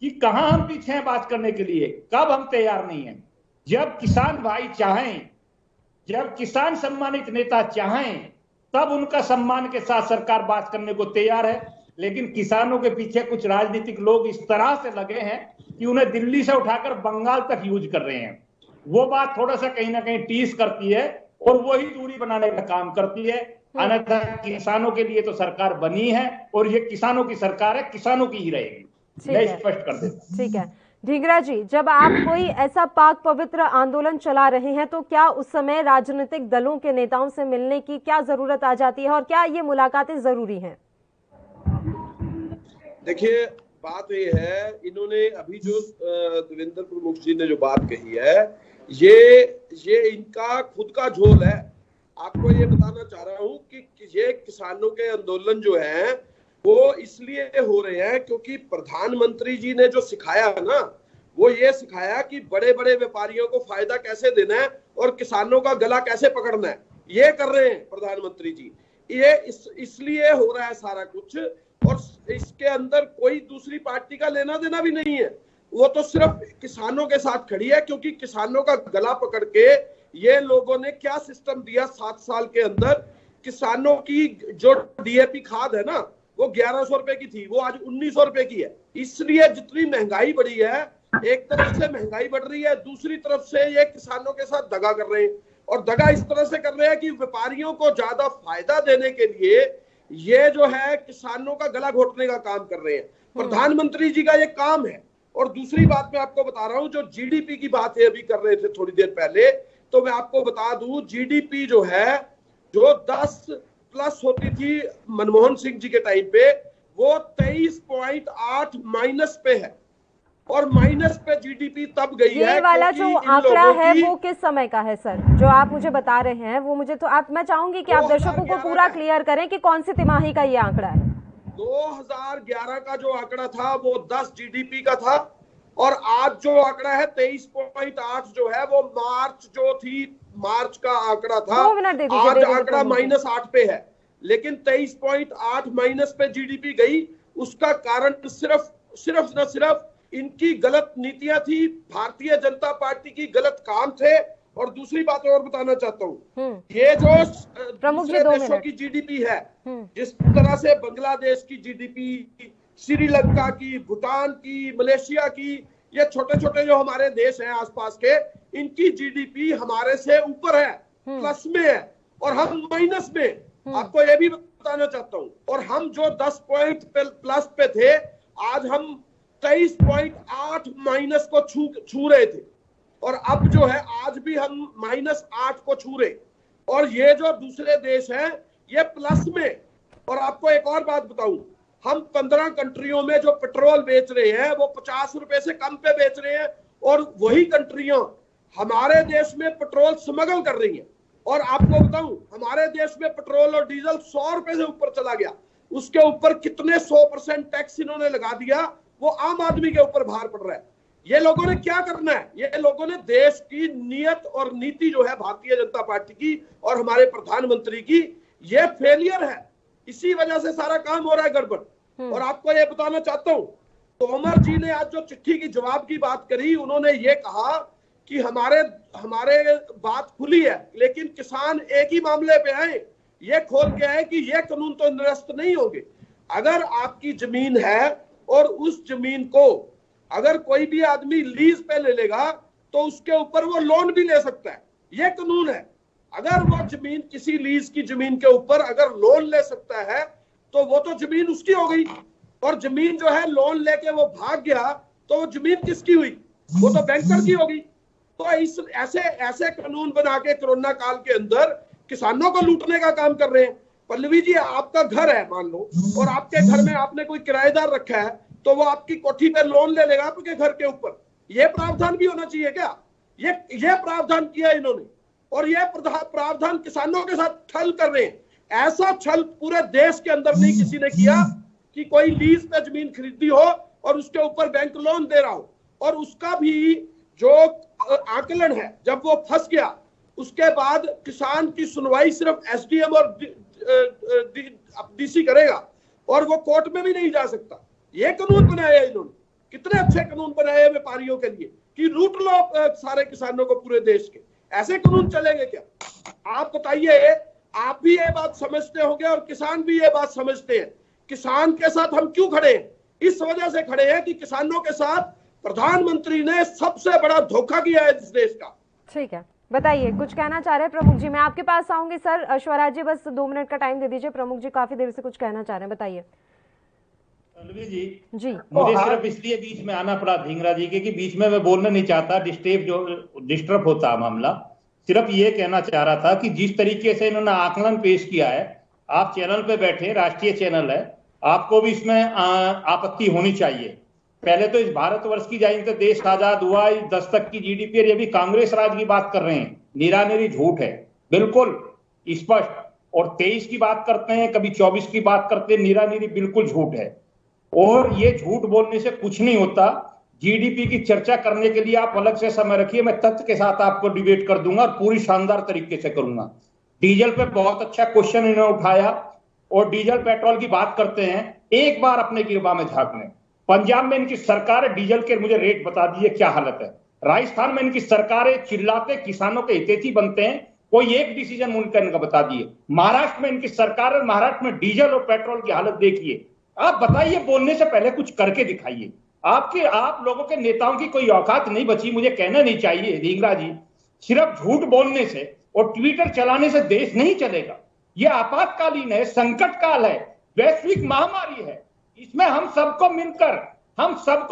S5: कि कहां हम पीछे हैं बात करने के लिए, कब हम तैयार नहीं हैं। जब किसान भाई चाहें, जब किसान सम्मानित नेता चाहें, तब उनका सम्मान के साथ सरकार बात करने को तैयार है। लेकिन किसानों के पीछे कुछ राजनीतिक लोग इस तरह से लगे हैं कि उन्हें दिल्ली से उठाकर बंगाल तक यूज कर रहे हैं। वो बात थोड़ा सा कहीं ना कहीं टीस करती है और वही दूरी बनाने का काम करती है। अन्यथा किसानों के लिए तो सरकार बनी है, और ये किसानों की सरकार है, किसानों की ही रहेगी। मैं स्पष्ट कर देता।
S1: ठीक है ढींगरा जी, जब आप कोई ऐसा पाक पवित्र आंदोलन चला रहे हैं, तो क्या उस समय राजनीतिक दलों के नेताओं से मिलने की क्या जरूरत आ जाती है, और क्या ये मुलाकातें जरूरी हैं?
S6: देखिए, बात ये है, इन्होंने अभी जो देवेंद्र प्रमुख जी ने जो बात कही है, ये इनका खुद का झोल है। आपको ये बताना चाह रहा हूं कि ये किसानों के आंदोलन जो है वो इसलिए हो रहे हैं क्योंकि प्रधानमंत्री जी ने जो सिखाया है ना, वो ये सिखाया कि बड़े बड़े व्यापारियों को फायदा कैसे देना है और किसानों का गला कैसे पकड़ना है, ये कर रहे हैं प्रधानमंत्री जी। ये इसलिए हो रहा है सारा कुछ, और इसके अंदर कोई दूसरी पार्टी का लेना देना भी नहीं है। वो तो सिर्फ किसानों के साथ खड़ी है, क्योंकि किसानों का गला पकड़ के ये लोगों ने क्या सिस्टम दिया 7 साल के अंदर। किसानों की जो DAP खाद है ना, वो 1100 रुपए की थी, वो आज 1900 रुपए की है। इसलिए जितनी महंगाई बढ़ी है, एक तरफ से महंगाई बढ़ रही है, दूसरी तरफ से ये किसानों के साथ दगा कर रहे हैं। और दगा इस तरह से कर रहे हैं कि व्यापारियों को ज्यादा फायदा देने के लिए ये जो है किसानों का गला घोटने का काम कर रहे हैं। प्रधानमंत्री जी का ये काम है। और दूसरी बात मैं आपको बता रहा हूं, जो GDP की बात है अभी कर रहे थे थोड़ी देर पहले, तो मैं आपको बता दूं GDP जो है, जो 10+ होती थी मनमोहन सिंह जी के टाइम पे, वो 23.8 माइनस पे है। और माइनस पे GDP तब गई है।
S1: ये वाला जो आंकड़ा है वो किस समय का है सर, जो आप मुझे बता रहे हैं? वो मुझे तो मैं चाहूंगी कि आप दर्शकों को पूरा क्लियर करें कि कौन सी तिमाही का ये आंकड़ा है।
S6: 2011 का जो आंकड़ा था वो 10 GDP का था, और आज जो आंकड़ा है 23.8 जो है, वो मार्च जो थी, मार्च का आंकड़ा था। आज आंकड़ा -8 पे है, लेकिन 23.8 माइनस पे GDP गई। उसका कारण सिर्फ इनकी गलत नीतियां थी, भारतीय जनता पार्टी की गलत काम थे। और दूसरी बात और बताना चाहता हूँ, ये जो दूसरे देशों की GDP है, जिस तरह से बांग्लादेश की GDP, श्रीलंका की, भूटान की, मलेशिया की, ये छोटे छोटे जो हमारे देश हैं आसपास के, इनकी GDP हमारे से ऊपर है, प्लस में है, और हम माइनस में। आपको ये भी बताना चाहता हूँ। और हम जो 10 पॉइंट प्लस पे थे, आज हम 23.8 माइनस को छू रहे थे, और अब जो है आज भी हम -8 को छू रहे। और ये जो दूसरे देश हैं ये प्लस में। और आपको एक और बात बताऊं, हम 15 कंट्रियों में जो पेट्रोल बेच रहे हैं वो 50 रुपए से कम पे बेच रहे हैं, और वही कंट्रियां हमारे देश में पेट्रोल स्मगल कर रही हैं। और आपको बताऊं, हमारे देश में पेट्रोल और डीजल 100 रुपए से ऊपर चला गया। उसके ऊपर कितने 100% टैक्स इन्होंने लगा दिया, वो आम आदमी के ऊपर भार पड़ रहा है। ये लोगों ने क्या करना है? ये लोगों ने देश की नीयत और नीति जो है भारतीय जनता पार्टी की और हमारे प्रधानमंत्री की, ये फेलियर है। इसी वजह से सारा काम हो रहा है गड़बड़। और आपको ये बताना चाहता हूं, तोमर जी ने आज जो चिट्ठी की जवाब की बात करी, उन्होंने ये कहा कि हमारे बात खुली है, लेकिन किसान एक ही मामले पे आए, ये खोल के आए कि ये कानून तो निरस्त नहीं होंगे। अगर आपकी जमीन है और उस जमीन को अगर कोई भी आदमी लीज पे ले लेगा तो उसके ऊपर वो लोन भी ले सकता है, ये कानून है। अगर वो जमीन, किसी लीज की जमीन के ऊपर अगर लोन ले सकता है तो वो तो जमीन उसकी हो गई, और जमीन जो है लोन लेके वो भाग गया तो वो जमीन किसकी हुई? वो तो बैंकर की होगी। तो इस ऐसे कानून बना के कोरोना काल के अंदर किसानों को लूटने का काम कर रहे हैं। पल्लवी जी, आपका घर है मान लो, और आपके घर में आपने कोई किराएदार रखा है, तो वो आपकी कोठी पे लोन ले लेगा आपके घर के ऊपर। ये प्रावधान भी होना चाहिए क्या? ये प्रावधान किया इन्होंने, और ये प्रावधान किसानों के साथ छल कर रहे हैं। ऐसा छल पूरे देश के अंदर नहीं किसी ने किया कि कोई लीज पे जमीन खरीदी हो और उसके ऊपर बैंक लोन दे रहा हो, और उसका भी जो आकलन है, जब वो फंस गया उसके बाद किसान की सुनवाई सिर्फ एसडीएम और डीसी करेगा, और वो कोर्ट में भी नहीं जा सकता। ये कानून बनाया इन्होंने। कितने अच्छे कानून बनाए व्यापारियों के लिए कि लूट लो सारे किसानों को पूरे देश के। ऐसे कानून चलेंगे क्या? आप बताइए। आप भी ये बात समझते होंगे और किसान भी ये बात समझते हैं। किसान के साथ हम क्यों खड़े हैं? इस वजह से खड़े हैं कि किसानों के साथ प्रधानमंत्री ने सबसे बड़ा धोखा किया है इस देश का।
S1: ठीक है, बताइए, कुछ कहना चाह रहे हैं प्रमुख जी? मैं आपके पास आऊंगी सर। स्वराज जी, बस 2 मिनट का टाइम दे दीजिए। प्रमुख जी काफी देर से कुछ कहना चाह रहे हैं, बताइए।
S5: जी मुझे सिर्फ इसलिए बीच में आना पड़ा ढींगरा जी के कि बीच में मैं बोलना नहीं चाहता, डिस्टर्ब होता मामला। सिर्फ ये कहना चाह रहा था कि जिस तरीके से इन्होंने आकलन पेश किया है, आप चैनल पे बैठे, राष्ट्रीय चैनल है, आपको भी इसमें आपत्ति होनी चाहिए। पहले तो इस भारतवर्ष की जाए तो देश आजाद हुआ, 10 तक की जीडीपी, ये भी कांग्रेस राज की बात कर रहे हैं, निरानिरी झूठ है, बिल्कुल स्पष्ट। और 23 की बात करते हैं, कभी 24 की बात करते हैं, निरानिरी बिल्कुल झूठ है। और ये झूठ बोलने से कुछ नहीं होता। जीडीपी की चर्चा करने के लिए आप अलग से समय रखिए, मैं तथ्य के साथ आपको डिबेट कर दूंगा और पूरी शानदार तरीके से करूंगा। डीजल पे बहुत अच्छा क्वेश्चन इन्होंने उठाया, और डीजल पेट्रोल की बात करते हैं। एक बार अपने गिरबा में झांक लें, पंजाब में इनकी सरकार है, डीजल के मुझे रेट बता दीजिए क्या हालत है। राजस्थान में इनकी सरकारें चिल्लाते किसानों के हितैषी बनते हैं, कोई एक डिसीजन उनका इनका बता दिए। महाराष्ट्र में इनकी सरकार है, महाराष्ट्र में डीजल और पेट्रोल की हालत देखिए। आप बताइए, बोलने से पहले कुछ करके दिखाइए। आप लोगों के नेताओं की कोई औकात नहीं बची, मुझे कहना नहीं चाहिए ढींगरा जी। सिर्फ झूठ बोलने से और ट्विटर चलाने से देश नहीं चलेगा। यह आपातकालीन है, संकट काल है, वैश्विक महामारी है। इसमें हम सबको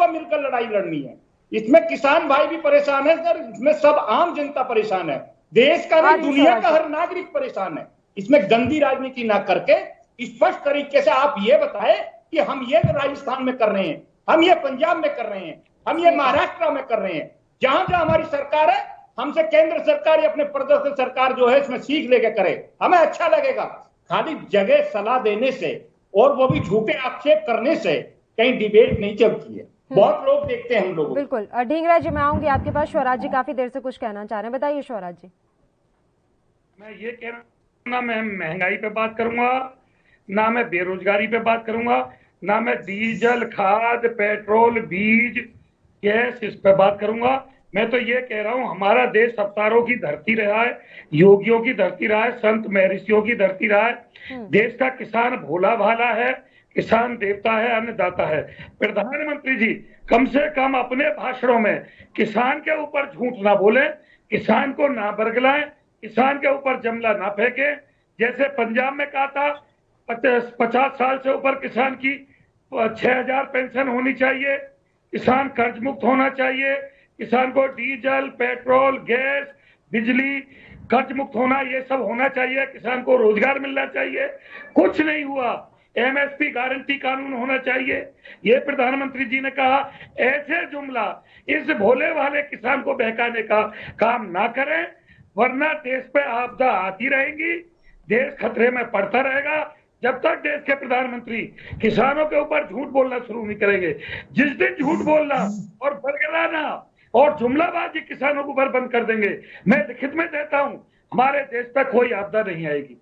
S5: मिलकर लड़ाई लड़नी है। इसमें किसान भाई भी परेशान है सर, इसमें सब आम जनता परेशान है, देश का नहीं दुनिया का हर नागरिक परेशान है। इसमें गंदी राजनीति ना करके स्पष्ट तरीके से आप ये बताएं कि हम ये राजस्थान में कर रहे हैं, हम ये पंजाब में कर रहे हैं, हम ये महाराष्ट्र में कर रहे हैं। जहां जहां हमारी सरकार है, हमसे केंद्र सरकार या अपने प्रदेश सरकार जो है इसमें सीख लेके करे, हमें अच्छा लगेगा। खाली जगह सलाह देने से और वो भी झूठे आक्षेप करने से कहीं डिबेट नहीं चलती है। बहुत लोग देखते हैं हम लोग।
S1: बिल्कुल। ढींगरा जी, मैं आऊंगी आपके पास। स्वराज जी काफी देर से कुछ कहना चाह रहे हैं, बताइए स्वराज जी।
S7: मैं ये कह रहा ना मैं महंगाई पे बात करूंगा, ना मैं बेरोजगारी पे बात करूंगा, ना मैं डीजल, खाद, पेट्रोल, बीज, गैस इस पे बात करूंगा। मैं तो ये कह रहा हूं, हमारा देश अवतारों की धरती रहा है, योगियों की धरती रहा है, संत महर्षियों की धरती रहा है। देश का किसान भोला भाला है, किसान देवता है, अन्नदाता है। प्रधानमंत्री जी कम से कम अपने भाषणों में किसान के ऊपर झूठ ना बोले, किसान को ना बरगलाएं, किसान के ऊपर जमला ना फेंके। जैसे पंजाब में कहा था 50 साल से ऊपर किसान की 6000 पेंशन होनी चाहिए, किसान कर्ज मुक्त होना चाहिए, किसान को डीजल, पेट्रोल, गैस, बिजली कर्ज मुक्त होना, ये सब होना चाहिए, किसान को रोजगार मिलना चाहिए। कुछ नहीं हुआ। एमएसपी गारंटी कानून होना चाहिए, ये प्रधानमंत्री जी ने कहा। ऐसे जुमला इस भोले वाले किसान को बहकाने का काम ना करें, वरना देश पे आपदा आती रहेगी, देश खतरे में पड़ता रहेगा, जब तक देश के प्रधानमंत्री किसानों के ऊपर झूठ बोलना शुरू नहीं करेंगे, जिस दिन झूठ बोलना और बरगलाना और जुमलाबाजी किसानों के ऊपर बंद कर देंगे, मैं लिखित में देता हूं, हमारे देश पर कोई आपदा नहीं आएगी।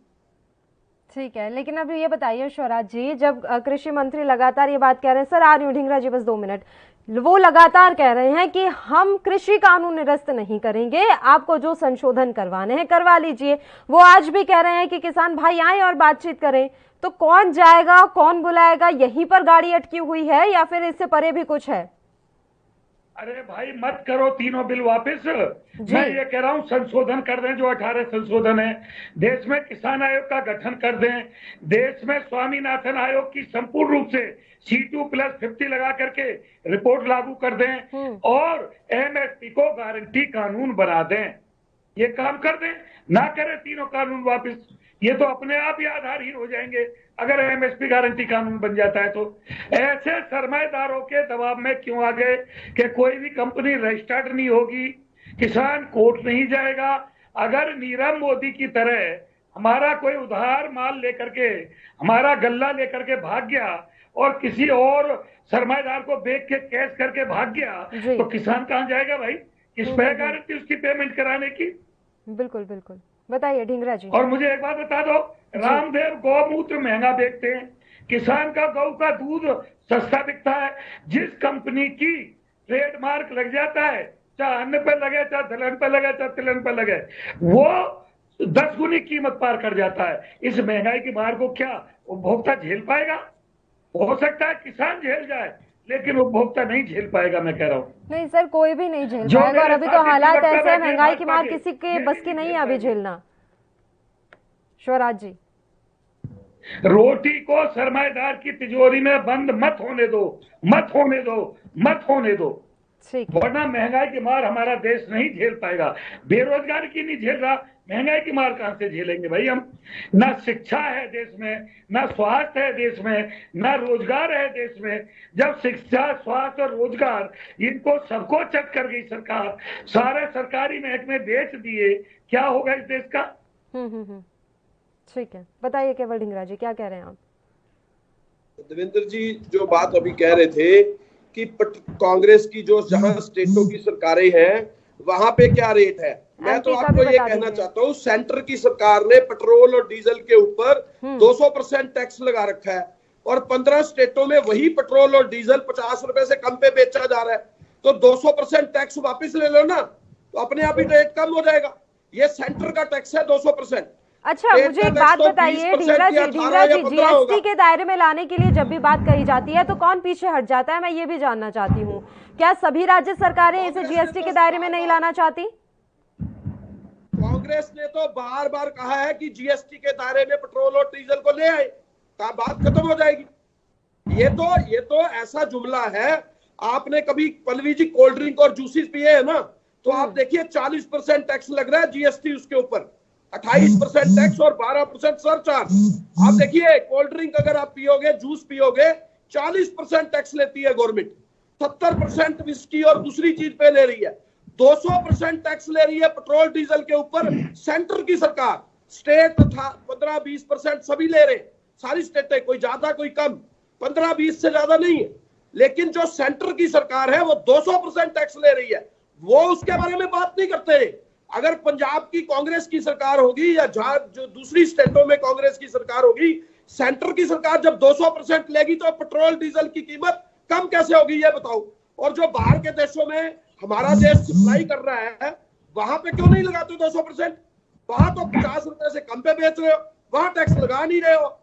S1: ठीक है, लेकिन अब ये बताइए स्वराज जी, जब कृषि मंत्री लगातार ये बात कह रहे हैं, सर आ रही हूँ ढींगरा जी बस 2 मिनट, वो लगातार कह रहे हैं कि हम कृषि कानून निरस्त नहीं करेंगे, आपको जो संशोधन करवाने हैं करवा लीजिए। वो आज भी कह रहे हैं कि किसान भाई आए और बातचीत करें, तो कौन जाएगा, कौन बुलाएगा? यहीं पर गाड़ी अटकी हुई है या फिर इससे परे भी कुछ है?
S7: अरे भाई मत करो तीनों बिल वापस, मैं ये कह रहा हूँ संशोधन कर दें, जो 18 संशोधन है, देश में किसान आयोग का गठन कर दें, देश में स्वामीनाथन आयोग की संपूर्ण रूप से C2+50 लगा करके रिपोर्ट लागू कर दें और MSP को गारंटी कानून बना दें। ये काम कर दें, ना करें तीनों कानून वापस, ये तो अपने आप ही आधारहीन हो जाएंगे अगर MSP गारंटी कानून बन जाता है तो। ऐसे सरमाएदारों के दबाव में क्यों आ गए कि कोई भी कंपनी रजिस्टर्ड नहीं होगी, किसान कोर्ट नहीं जाएगा। अगर नीरव मोदी की तरह हमारा कोई उधार माल लेकर के, हमारा गल्ला लेकर के भाग गया और किसी और सरमाएदार को बेच के कैश करके भाग गया, तो किसान कहाँ जाएगा भाई? किस पे गारंटी उसकी पेमेंट कराने की?
S1: बिल्कुल बिल्कुल, बताइए ढींगरा जी।
S7: और मुझे एक बात बता दो, रामदेव गौमूत्र महंगा बेचते हैं, किसान का गौ का दूध सस्ता बिकता है। जिस कंपनी की ट्रेडमार्क लग जाता है, चाहे अन्न पे लगे, चाहे दलहन पे लगे, चाहे तिलहन पे लगे, वो 10 गुनी कीमत पार कर जाता है। इस महंगाई की मार को क्या उपभोक्ता झेल पाएगा? हो सकता है किसान झेल जाए, लेकिन उपभोक्ता नहीं झेल पाएगा, मैं कह रहा हूँ।
S1: नहीं सर, कोई भी नहीं झेल पाएगा, और अभी तो हालात ऐसे हैं, महंगाई की मार किसी के बस की नहीं है अभी झेलना। स्वराज जी,
S7: रोटी को सरमाएदार की तिजोरी में बंद मत होने दो, मत होने दो, मत होने दो, वरना महंगाई की मार हमारा देश नहीं झेल पाएगा। बेरोजगार की नहीं झेल रहा, महंगाई की मार कहां से झेलेंगे भाई हम? ना शिक्षा है देश में, ना स्वास्थ्य है देश में, ना रोजगार है देश में। जब शिक्षा, स्वास्थ्य और रोजगार इनको सबको चट कर गई सरकार, सारे सरकारी महकमे बेच दिए, क्या होगा इस देश का?
S1: ठीक है, बताइए केवल ढींगरा जी, क्या कह रहे हैं आप?
S6: देवेंद्र जी जो बात अभी कह रहे थे कि कांग्रेस की जो जहां स्टेटों की सरकारें हैं वहां पे क्या रेट है, मैं तो आपको ये कहना चाहता हूँ, सेंटर की सरकार ने पेट्रोल और डीजल के ऊपर 200% टैक्स लगा रखा है और 15 स्टेटों में वही पेट्रोल और डीजल 50 रुपए से कम पे बेचा जा रहा है। तो 200% टैक्स वापिस ले लो ना, तो अपने आप ही रेट कम हो जाएगा। ये सेंटर का टैक्स है 200%।
S1: अच्छा, मुझे एक बात बताइए ढींगरा जी, GST के दायरे में लाने के लिए जब भी बात कही जाती है तो कौन पीछे हट जाता है? मैं ये भी जानना चाहती हूँ, क्या सभी राज्य सरकारें इसे GST के दायरे में नहीं लाना चाहती?
S6: कांग्रेस ने तो बार बार कहा है कि GST के दायरे में पेट्रोल और डीजल को ले आए, का बात खत्म हो जाएगी। ये तो ऐसा जुमला है। आपने कभी पल्लवी जी कोल्ड ड्रिंक और जूसेस पिए है ना, तो आप देखिए 40% टैक्स लग रहा है GST उसके ऊपर, 28% टैक्स और 12% सरचार्ज। आप देखिए कोल्ड ड्रिंक अगर आप पियोगे, जूस पियोगे, 40% टैक्स लेती है गवर्नमेंट, 70% विस्की और दूसरी चीज पे ले रही है, 200% टैक्स ले रही है पेट्रोल डीजल के ऊपर सेंटर की सरकार। स्टेट 15-20% सभी ले रहे, सारी स्टेटें, कोई ज्यादा कोई कम, 15-20 से ज्यादा नहीं है। लेकिन जो सेंटर की सरकार है वो 200% टैक्स ले रही है, वो उसके बारे में बात नहीं करते। अगर पंजाब की कांग्रेस की सरकार होगी या जो दूसरी स्टेटों में कांग्रेस की सरकार होगी, सेंटर की सरकार जब 200% लेगी तो पेट्रोल डीजल की कीमत कम कैसे होगी ये बताओ। और जो बाहर के देशों में हमारा देश सप्लाई कर रहा है, वहां पे क्यों नहीं लगाते 200%? वहां तो 50 रुपए से कम पे बेच रहे हो, वहां टैक्स लगा नहीं रहे हो।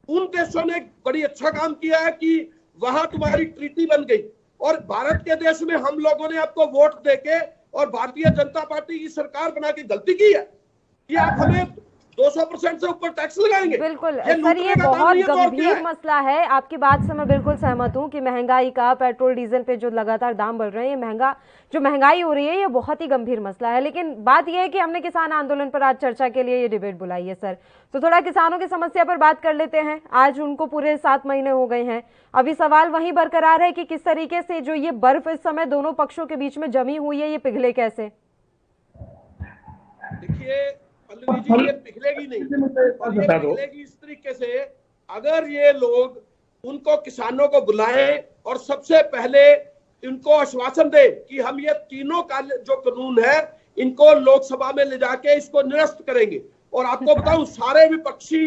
S6: उन देशों ने बड़ी अच्छा काम किया है कि वहां तुम्हारी ट्रीटी बन गई, और भारत के देश में हम लोगों ने आपको वोट देके और भारतीय जनता पार्टी की सरकार बना के गलती की है कि आप हमें 200% से ऊपर टैक्स लगाएंगे।
S1: बिल्कुल सर, ये बहुत गंभीर मसला है। आपकी बात से मैं बिल्कुल सहमत हूँ कि महंगाई का, पेट्रोल डीजल पे जो लगातार दाम बढ़ रहे हैं, ये महंगाई हो रही है, ये बहुत ही गंभीर मसला है। लेकिन बात यह है कि हमने किसान आंदोलन पर आज चर्चा के लिए ये डिबेट बुलाई है सर, तो थोड़ा किसानों की समस्या पर बात कर लेते हैं। आज उनको पूरे 7 महीने हो गए हैं, अभी सवाल वही बरकरार है कि किस तरीके से जो ये बर्फ इस समय दोनों पक्षों के बीच में जमी हुई है, ये पिघले कैसे?
S6: देखिए पल्लवी जी, ये पिघलेगी नहीं, पिघलेगी इस तरीके से अगर ये लोग उनको किसानों को बुलाएं और सबसे पहले इनको आश्वासन दे कि हम ये तीनों का जो कानून है इनको लोकसभा में ले जाके इसको निरस्त करेंगे। और आपको बताऊं सारे विपक्षी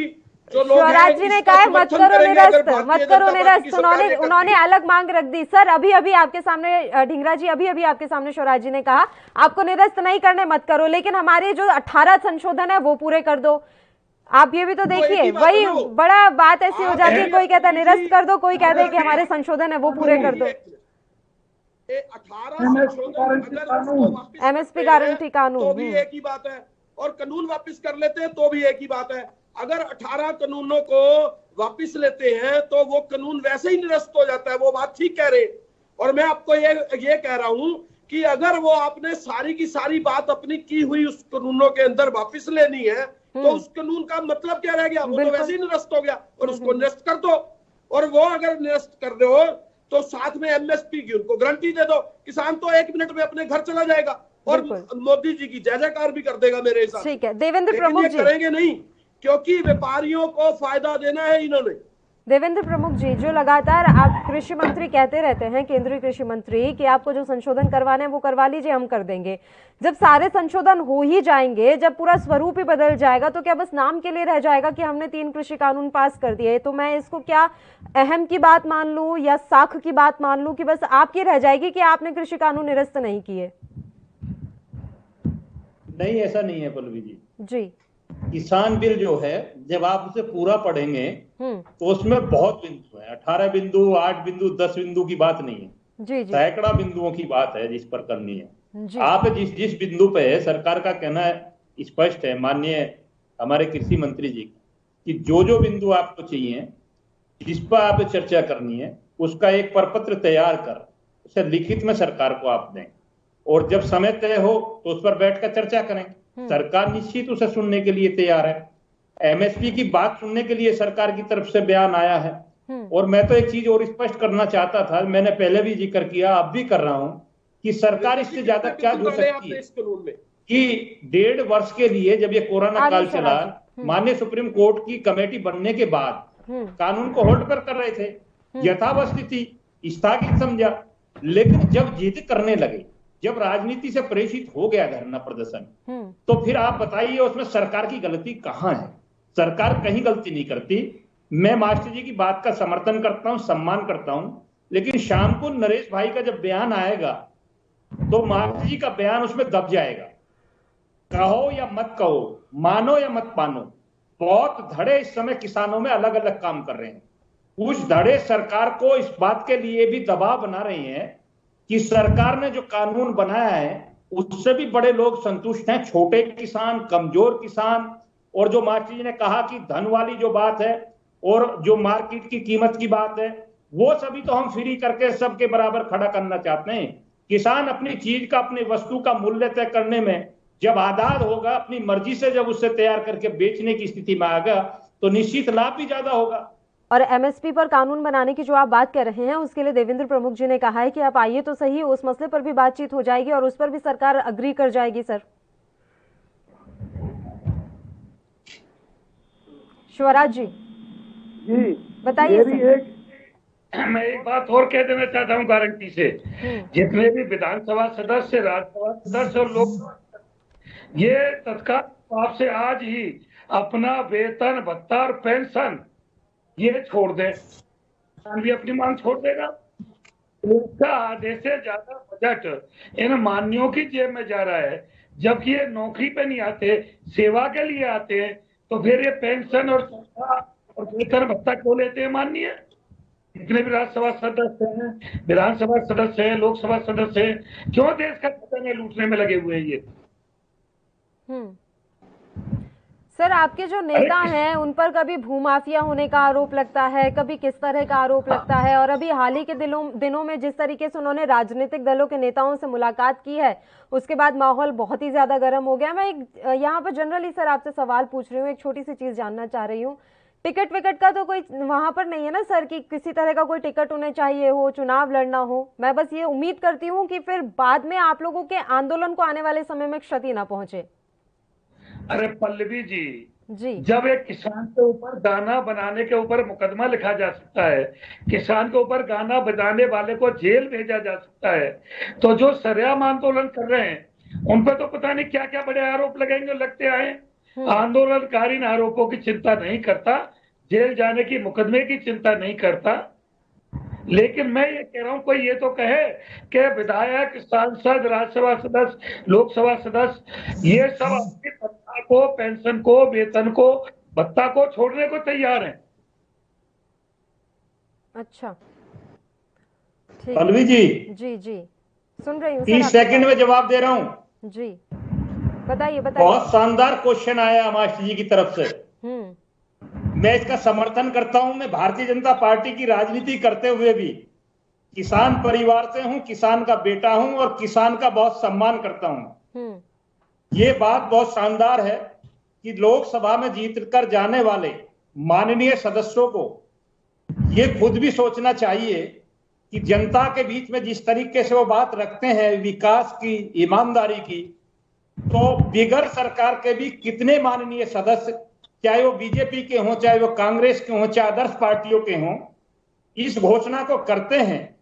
S6: जो लोग
S1: शिवराज जी ने कहा मत करो निरस्त, मत करो निरस्त। उन्होंने अलग मांग रख दी। सर अभी अभी आपके सामने ढींगरा जी, अभी अभी आपके सामने शिवराज जी ने कहा आपको निरस्त नहीं करने मत करो, लेकिन हमारे जो 18 संशोधन है वो पूरे कर दो। आप ये भी तो देखिए, वही बड़ा बात ऐसी हो जाती है, कोई कहता है निरस्त कर दो, कोई कहता है कि हमारे संशोधन है वो पूरे कर दो।
S6: 18
S1: एमएसपी गारंटी कानून
S6: तो भी एक ही बात है, और कानून वापस कर लेते हैं तो भी एक ही बात है। अगर 18 कानूनों को वापस लेते हैं तो वो कानून वैसे ही निरस्त हो जाता है। वो बात ठीक कह रहे हैं। और मैं आपको ये कह रहा हूं कि अगर वो आपने सारी की सारी बात अपनी की हुई उस कानूनों के अंदर वापस लेनी है तो उस कानून का मतलब क्या रह गया? वो तो वैसे ही निरस्त हो गया, और उसको निरस्त कर दो। और वो अगर निरस्त कर दो तो साथ में एमएसपी की उनको गारंटी दे दो। किसान तो 1 मिनट में अपने घर चला जाएगा और मोदी जी की जय जयकार भी कर देगा मेरे हिसाब से।
S1: ठीक है देवेंद्र प्रमुख जी,
S6: करेंगे नहीं, क्योंकि व्यापारियों को फायदा देना है इन्होंने।
S1: देवेंद्र प्रमुख जी, जो लगातार आप कृषि मंत्री कहते रहते हैं, केंद्रीय कृषि मंत्री, कि आपको जो संशोधन करवाने हैं वो करवा लीजिए, हम कर देंगे। जब सारे संशोधन हो ही जाएंगे, जब पूरा स्वरूप ही बदल जाएगा, तो क्या बस नाम के लिए रह जाएगा कि हमने 3 कृषि कानून पास कर दिए? तो मैं इसको क्या अहम की बात मान लूं या साख की बात मान लूं कि बस आपकी रह जाएगी कि आपने कृषि कानून निरस्त नहीं किए?
S5: नहीं, ऐसा नहीं है पल्लवी जी।
S1: जी,
S5: किसान बिल जो है जब आप उसे पूरा पढ़ेंगे तो उसमें बहुत बिंदु है। 18 बिंदु, 8 बिंदु, 10 बिंदु की बात नहीं है,
S1: जी, जी,
S5: सैकड़ा बिंदुओं की बात है जिस पर करनी है। आप जिस बिंदु पे है, सरकार का कहना है स्पष्ट है, माननीय हमारे कृषि मंत्री जी, कि जो बिंदु आपको चाहिए, जिस पर आप चर्चा करनी है, उसका एक प्रपत्र तैयार कर उसे लिखित में सरकार को आप दें, और जब समय तय हो तो उस पर बैठकर चर्चा करें। सरकार निश्चित उसे सुनने के लिए तैयार है। एमएसपी की बात सुनने के लिए सरकार की तरफ से बयान आया है। और मैं तो एक चीज और स्पष्ट करना चाहता था, मैंने पहले भी जिक्र किया, अब भी कर रहा हूं, कि सरकार इससे ज्यादा क्या हो सकती है कि 1.5 वर्ष के लिए जब ये कोरोना काल चला, माननीय सुप्रीम कोर्ट की कमेटी बनने के बाद कानून को होल्ड पर कर रहे थे, यथावस्थिति थी, स्थगित समझा, लेकिन जब जिद करने लगे, जब राजनीति से प्रेषित हो गया धरना प्रदर्शन, तो फिर आप बताइए उसमें सरकार की गलती कहां है? सरकार कहीं गलती नहीं करती। मैं मास्टर जी की बात का समर्थन करता हूं, सम्मान करता हूं, लेकिन शाम को नरेश भाई का जब बयान आएगा तो मास्टर जी का बयान उसमें दब जाएगा। कहो या मत कहो, मानो या मत मानो, बहुत धड़े इस समय किसानों में अलग अलग काम कर रहे हैं। कुछ धड़े सरकार को इस बात के लिए भी दबाव बना रहे हैं कि सरकार ने जो कानून बनाया है उससे भी बड़े लोग संतुष्ट हैं, छोटे किसान, कमजोर किसान। और जो मास्टर जी ने कहा कि धन वाली जो बात है और जो मार्केट की कीमत की बात है, वो सभी तो हम फ्री करके सबके बराबर खड़ा करना चाहते हैं। किसान अपनी चीज का, अपनी वस्तु का मूल्य तय करने में जब आजाद होगा, अपनी मर्जी से जब उससे तैयार करके बेचने की स्थिति में आएगा, तो निश्चित लाभ भी ज्यादा होगा।
S1: और एमएसपी पर कानून बनाने की जो आप बात कर रहे हैं, उसके लिए देवेंद्र प्रमुख जी ने कहा है कि आप आइए तो सही, उस मसले पर भी बातचीत हो जाएगी और उस पर भी सरकार अग्री कर जाएगी। सर शिवराज जी, बताइए।
S7: मैं एक बात और कह देना चाहता हूं गारंटी से, जितने भी विधानसभा सदस्य, राज्यसभा सदस्य और लोग, ये तत्काल आपसे आज ही अपना वेतन, भत्ता और पेंशन ये छोड़ दे, भी अपनी मांग छोड़ देगा। इसका आधे से ज्यादा बजट इन मान्यों की जेब में जा रहा है, जबकि ये नौकरी पे नहीं आते, सेवा के लिए आते हैं। तो फिर ये पेंशन और वेतन भत्ता क्यों लेते हैं माननीय? जितने भी राज्यसभा सदस्य हैं, विधानसभा सदस्य हैं, लोकसभा सदस्य हैं, क्यों देश का खजाना लूटने में लगे हुए हैं ये?
S1: सर आपके जो नेता हैं उन पर कभी भूमाफिया होने का आरोप लगता है, कभी किस तरह का आरोप लगता है, और अभी हाल ही के दिनों में जिस तरीके से उन्होंने राजनीतिक दलों के नेताओं से मुलाकात की है, उसके बाद माहौल बहुत ही ज्यादा गर्म हो गया। मैं यहाँ पर जनरली सर आपसे सवाल पूछ रही हूँ, एक छोटी सी चीज जानना चाह रही हूँ। टिकट विकट का तो कोई वहां पर नहीं है ना सर, कि किसी तरह का कोई टिकट उन्हें चाहिए हो, चुनाव लड़ना हो। मैं बस ये उम्मीद करती हूँ कि फिर बाद में आप लोगों के आंदोलन को आने वाले समय में क्षति ना पहुंचे।
S7: अरे पल्लवी जी,
S1: जी
S7: जब एक किसान के ऊपर गाना बनाने के ऊपर मुकदमा लिखा जा सकता है, किसान के ऊपर गाना बजाने वाले को जेल भेजा जा सकता है, तो जो सरेआम आंदोलन कर रहे हैं उन पर तो पता नहीं क्या क्या बड़े आरोप लगेंगे, लगते आए। आंदोलनकारी इन आरोपों की चिंता नहीं करता, जेल जाने की, मुकदमे की चिंता नहीं करता। लेकिन मैं ये कह रहा हूं, कोई ये तो कहे कि विधायक, सांसद, राज्यसभा सदस्य, लोकसभा सदस्य, ये सब अपनी तनख्वाह को, पेंशन को, वेतन को, भत्ता को छोड़ने को तैयार हैं।
S1: अच्छा, ठीक है।
S5: पल्लवी जी,
S1: जी सुन रही हूँ
S5: 30 सेकंड में जवाब दे रहा हूँ।
S1: जी बताइए
S5: बहुत शानदार क्वेश्चन आया मास्टर जी की तरफ से। मैं इसका समर्थन करता हूं। मैं भारतीय जनता पार्टी की राजनीति करते हुए भी किसान परिवार से हूं, किसान का बेटा हूं और किसान का बहुत सम्मान करता हूं। ये बात बहुत शानदार है कि लोकसभा में जीत कर जाने वाले माननीय सदस्यों को ये खुद भी सोचना चाहिए कि जनता के बीच में जिस तरीके से वो बात रखते हैं विकास की, ईमानदारी की, तो बिगर सरकार के भी कितने माननीय सदस्य, चाहे वो बीजेपी के हों, चाहे वो कांग्रेस के हों, चाहे आदर्श पार्टियों के हों, इस घोषणा को करते हैं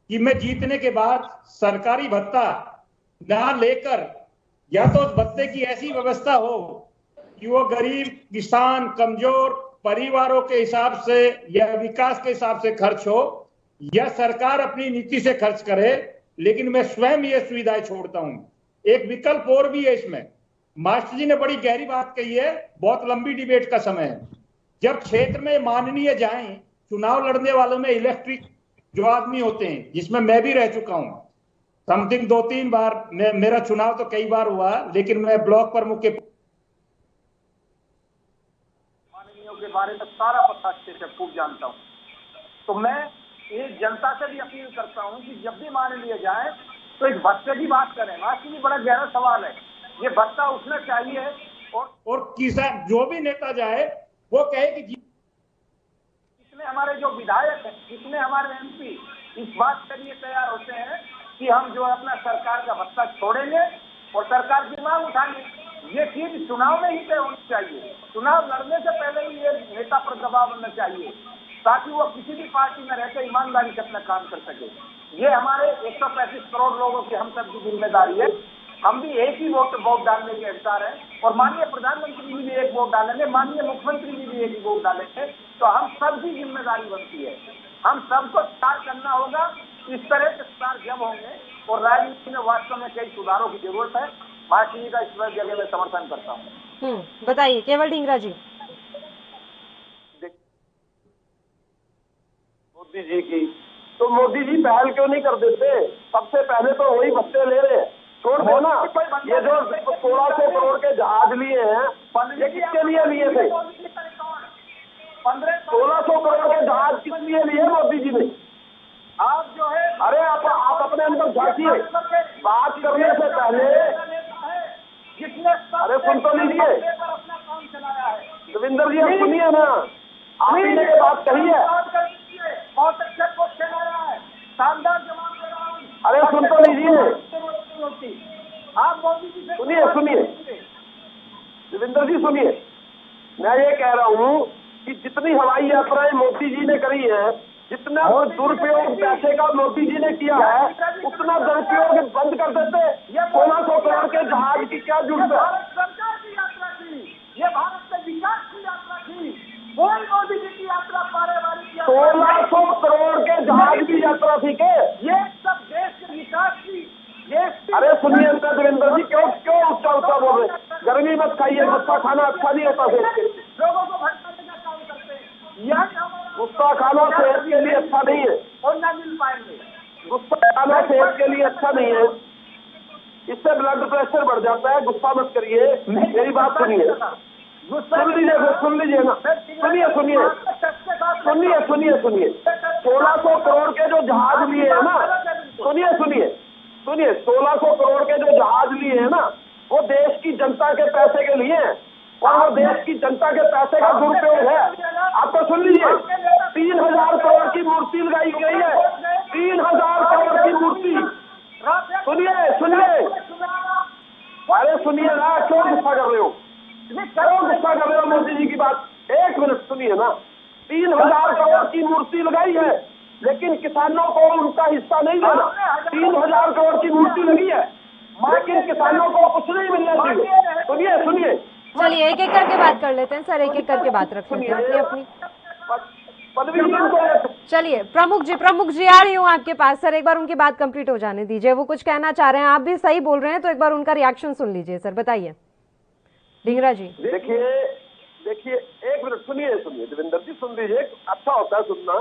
S5: कि मैं जीतने के बाद सरकारी भत्ता ना लेकर, या तो उस भत्ते की ऐसी व्यवस्था हो कि वो गरीब, किसान, कमजोर परिवारों के हिसाब से या विकास के हिसाब से खर्च हो, या सरकार अपनी नीति से खर्च करे, लेकिन मैं स्वयं ये सुविधाएं छोड़ता हूं। एक विकल्प और भी है इसमें। मास्टर जी ने बड़ी गहरी बात कही है, बहुत लंबी डिबेट का समय है। जब क्षेत्र में माननीय जाएं, चुनाव लड़ने वालों में इलेक्ट्रिक जो आदमी होते हैं, जिसमें मैं भी रह चुका हूं, समथिंग 2-3 बार, मेरा चुनाव तो कई बार हुआ, लेकिन मैं ब्लॉक प्रमुख के
S8: माननीयों के बारे में सारा पता अच्छे से खूब जानता हूं। तो मैं ये जनता से भी अपील करता हूं कि जब भी माननीय जाए तो इस भत्ते की बात करें। मास्टर जी, बड़ा गहरा सवाल है, ये भत्ता उठना चाहिए। और
S5: किसान जो भी नेता जाए वो कहे कि
S8: इसमें हमारे जो विधायक हैं, इसमें हमारे एमपी इस बात के लिए तैयार होते हैं कि हम जो है अपना सरकार का भत्ता छोड़ेंगे और सरकार की मांग उठाएंगे। ये चीज चुनाव में ही तय होनी चाहिए। चुनाव लड़ने से पहले ही ये नेता पर दबाव बनना चाहिए ताकि वो किसी भी पार्टी में रहकर ईमानदारी से अपना काम कर सके। ये हमारे 135 करोड़ लोगों की हम सब की जिम्मेदारी है। हम भी एक ही वोट डालने के अधिकार है और माननीय प्रधानमंत्री जी भी एक वोट डालेंगे, माननीय मुख्यमंत्री जी भी एक ही वोट डालेंगे। तो हम सबकी जिम्मेदारी बनती है, हम सबको स्टार करना होगा। इस तरह के स्टार जब होंगे और राजनीति में वास्तव में कई सुधारों की जरूरत है। मास्टर जी का इस जगह में समर्थन करता हूँ।
S1: बताइए केवल ढींगरा जी।
S8: मोदी जी की तो मोदी जी पहल क्यों नहीं कर देते? सबसे पहले तो वही भत्ते ले रहे हैं, छोड़ दो ना। ये जो 1600 करोड़ के जहाज लिए हैं, ये किसके लिए लिए थे? 1600 करोड़ के जहाज किस लिए लिए मोदी जी ने? आप जो है, अरे आप अपने अंदर झांकिए। बात करने से पहले अरे सुन तो लीजिए रविंदर जी, आप सुनिए ना, आपने ये बात कही है। बहुत अच्छे क्वेश्चन आ रहा है, शानदार जवाब दे रहा हूँ। अरे सुन तो लीजिए, आप मोदी जी से सुनिए रविंदर जी, सुनिए। मैं ये कह रहा हूँ कि जितनी हवाई यात्राएं मोदी जी ने करी है, जितना दुरुपयोग पैसे का मोदी जी ने किया है, उतना दुरुपयोग बंद कर देते। 1600 करोड़ के जहाज की क्या जरूरत है? भारत सरकार की यात्रा थी, ये भारत के विकास की यात्रा थी, कोई मोदी जी की यात्रा पारिवारिक 1600 करोड़ के जहाज की यात्रा थी के? ये सब देश के विकास की। अरे सुनिए देवेंद्र जी, क्यों उच्चा बोल रहे? गर्मी मत खाइए, गुस्सा खाना अच्छा नहीं होता सेहत के लिए। लोगों को भटकाने का काम करते हैं, गुस्सा खाना सेहत के लिए अच्छा नहीं है और ना मिल पाएंगे। गुस्सा खाना सेहत के लिए अच्छा नहीं है, इससे ब्लड प्रेशर बढ़ जाता है। गुस्सा मत करिए, मेरी बात सुनिए, सुन लीजिए ना, सुनिए। 1600 करोड़ के जो जहाज लिए है ना, सुनिए 1600 करोड़ के जो जहाज लिए हैं ना, वो देश की जनता के पैसे के लिए हैं और वो देश की जनता के पैसे का दुरुपयोग है। आप तो सुन लीजिए, 3000 करोड़ की मूर्ति लगाई गई है, 3000 करोड़ की मूर्ति। सुनिए, अरे सुनिए ना, क्यों गुस्सा कर रहे हो? करो गुस्सा कर रहे हो मोदी जी की बात। 1 मिनट सुनिए ना, 3000 करोड़ की मूर्ति लगाई है, लेकिन किसानों को उनका हिस्सा नहीं देना। 3000 करोड़ की मूर्ति लगी है, लेकिन किसानों को कुछ नहीं मिलना चाहिए। सुनिए सुनिए,
S1: चलिए एक एक करके बात कर लेते हैं सर, एक एक करके बात रख लेते हैं अपनी। चलिए प्रमुख जी आ रही हूँ आपके पास। सर एक बार उनकी बात कंप्लीट हो जाने दीजिए, वो कुछ कहना चाह रहे हैं, आप भी सही बोल रहे हैं, तो एक बार उनका रिएक्शन सुन लीजिए सर, बताइए ढींगरा जी।
S8: देखिए 1 मिनट सुनिए देवेंद्र जी, सुन लीजिए, अच्छा होता है सुनना।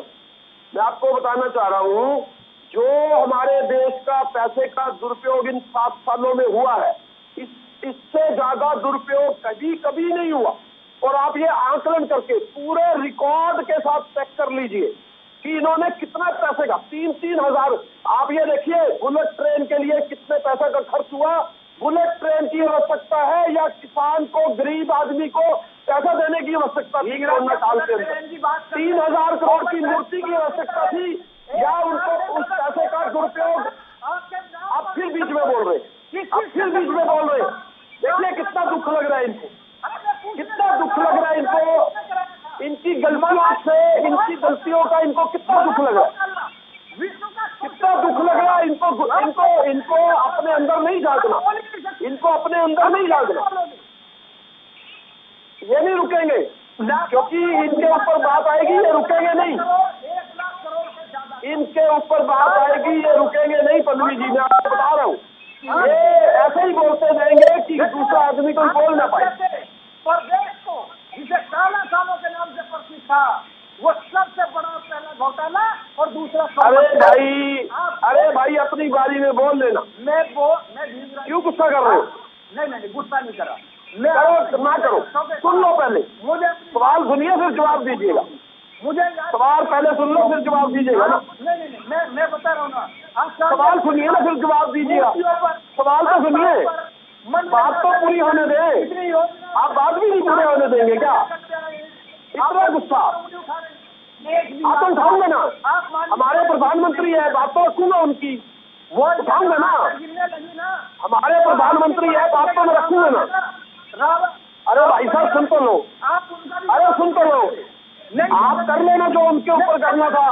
S8: मैं आपको बताना चाह रहा हूँ, जो हमारे देश का पैसे का दुरुपयोग इन 7 सालों में हुआ है, इससे ज्यादा दुरुपयोग कभी नहीं हुआ। और आप ये आंकलन करके पूरे रिकॉर्ड के साथ चेक कर लीजिए कि इन्होंने कितना पैसे का 3-3 हजार, आप ये देखिए बुलेट ट्रेन के लिए कितने पैसे का खर्च हुआ। बुलेट ट्रेन की आवश्यकता है या किसान को, गरीब आदमी को पैसा देने की आवश्यकता थी? कोरोना काल के अंदर 3000 करोड़ की मूर्ति की आवश्यकता थी या उनको उस पैसे का दुरुपयोग? आप फिर बीच में बोल रहे, देखिए कितना दुख लग रहा है इनको, कितना दुख लग रहा है इनको, इनकी गलतियों का इनको कितना दुख लग रहा है, कितना दुख लग रहा है इनको अपने अंदर नहीं झांकना, ये नहीं रुकेंगे, क्योंकि इनके ऊपर बात आएगी, ये रुकेंगे नहीं, इनके ऊपर बात आएगी, ये रुकेंगे नहीं। पल्लवी जी, मैं आपको बता रहा हूँ, ये ऐसे ही बोलते रहेंगे कि दूसरा आदमी कोई बोल ना पाए।
S9: प्रदेश को जिसे काला सालों के नाम से प्रसिद्ध था, वो सबसे बड़ा पहला घोटाला और दूसरा।
S8: अरे भाई अपनी बारी में बोल लेना।
S9: मैं
S8: क्यों गुस्सा कर रहे हो?
S9: नहीं गुस्सा नहीं करा।
S8: ना करो, सुन लो पहले,
S9: मुझे
S8: सवाल सुनिए फिर जवाब दीजिएगा। सवाल पहले सुन लो फिर जवाब दीजिएगा ना।
S9: नहीं मैं बता रहा हूँ ना,
S8: सवाल सुनिए ना फिर जवाब दीजिएगा। सवाल तो सुनिए, बात तो पूरी होने दे। आप बात भी नहीं पूरे होने देंगे क्या? इतना गुस्सा आप तो उठाऊंगा ना, हमारे प्रधानमंत्री है, बात तो रखूंगा उनकी, वो उठाऊंगा ना। हमारे प्रधानमंत्री है, बात तो मैं रखूंगा ना। अरे भाई साहब सुन तो लो, आप कर लेना जो उनके ऊपर करना था।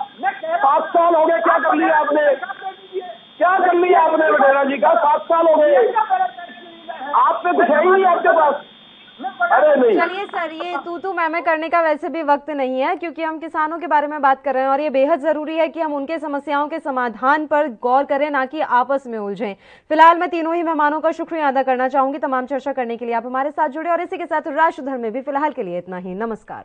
S8: 7 साल हो गए, क्या कर लिया आपने वडेरा जी का? 7 साल हो गए, आप पे कुछ है ही नहीं आपके पास। अरे नहीं,
S1: चलिए सर, ये तू मैं करने का वैसे भी वक्त नहीं है, क्योंकि हम किसानों के बारे में बात कर रहे हैं और ये बेहद जरूरी है कि हम उनके समस्याओं के समाधान पर गौर करें, ना कि आपस में उलझें। फिलहाल मैं तीनों ही मेहमानों का शुक्रिया अदा करना चाहूंगी तमाम चर्चा करने के लिए आप हमारे साथ जुड़े, और इसी के साथ राष्ट्रधर्म में भी फिलहाल के लिए इतना ही। नमस्कार।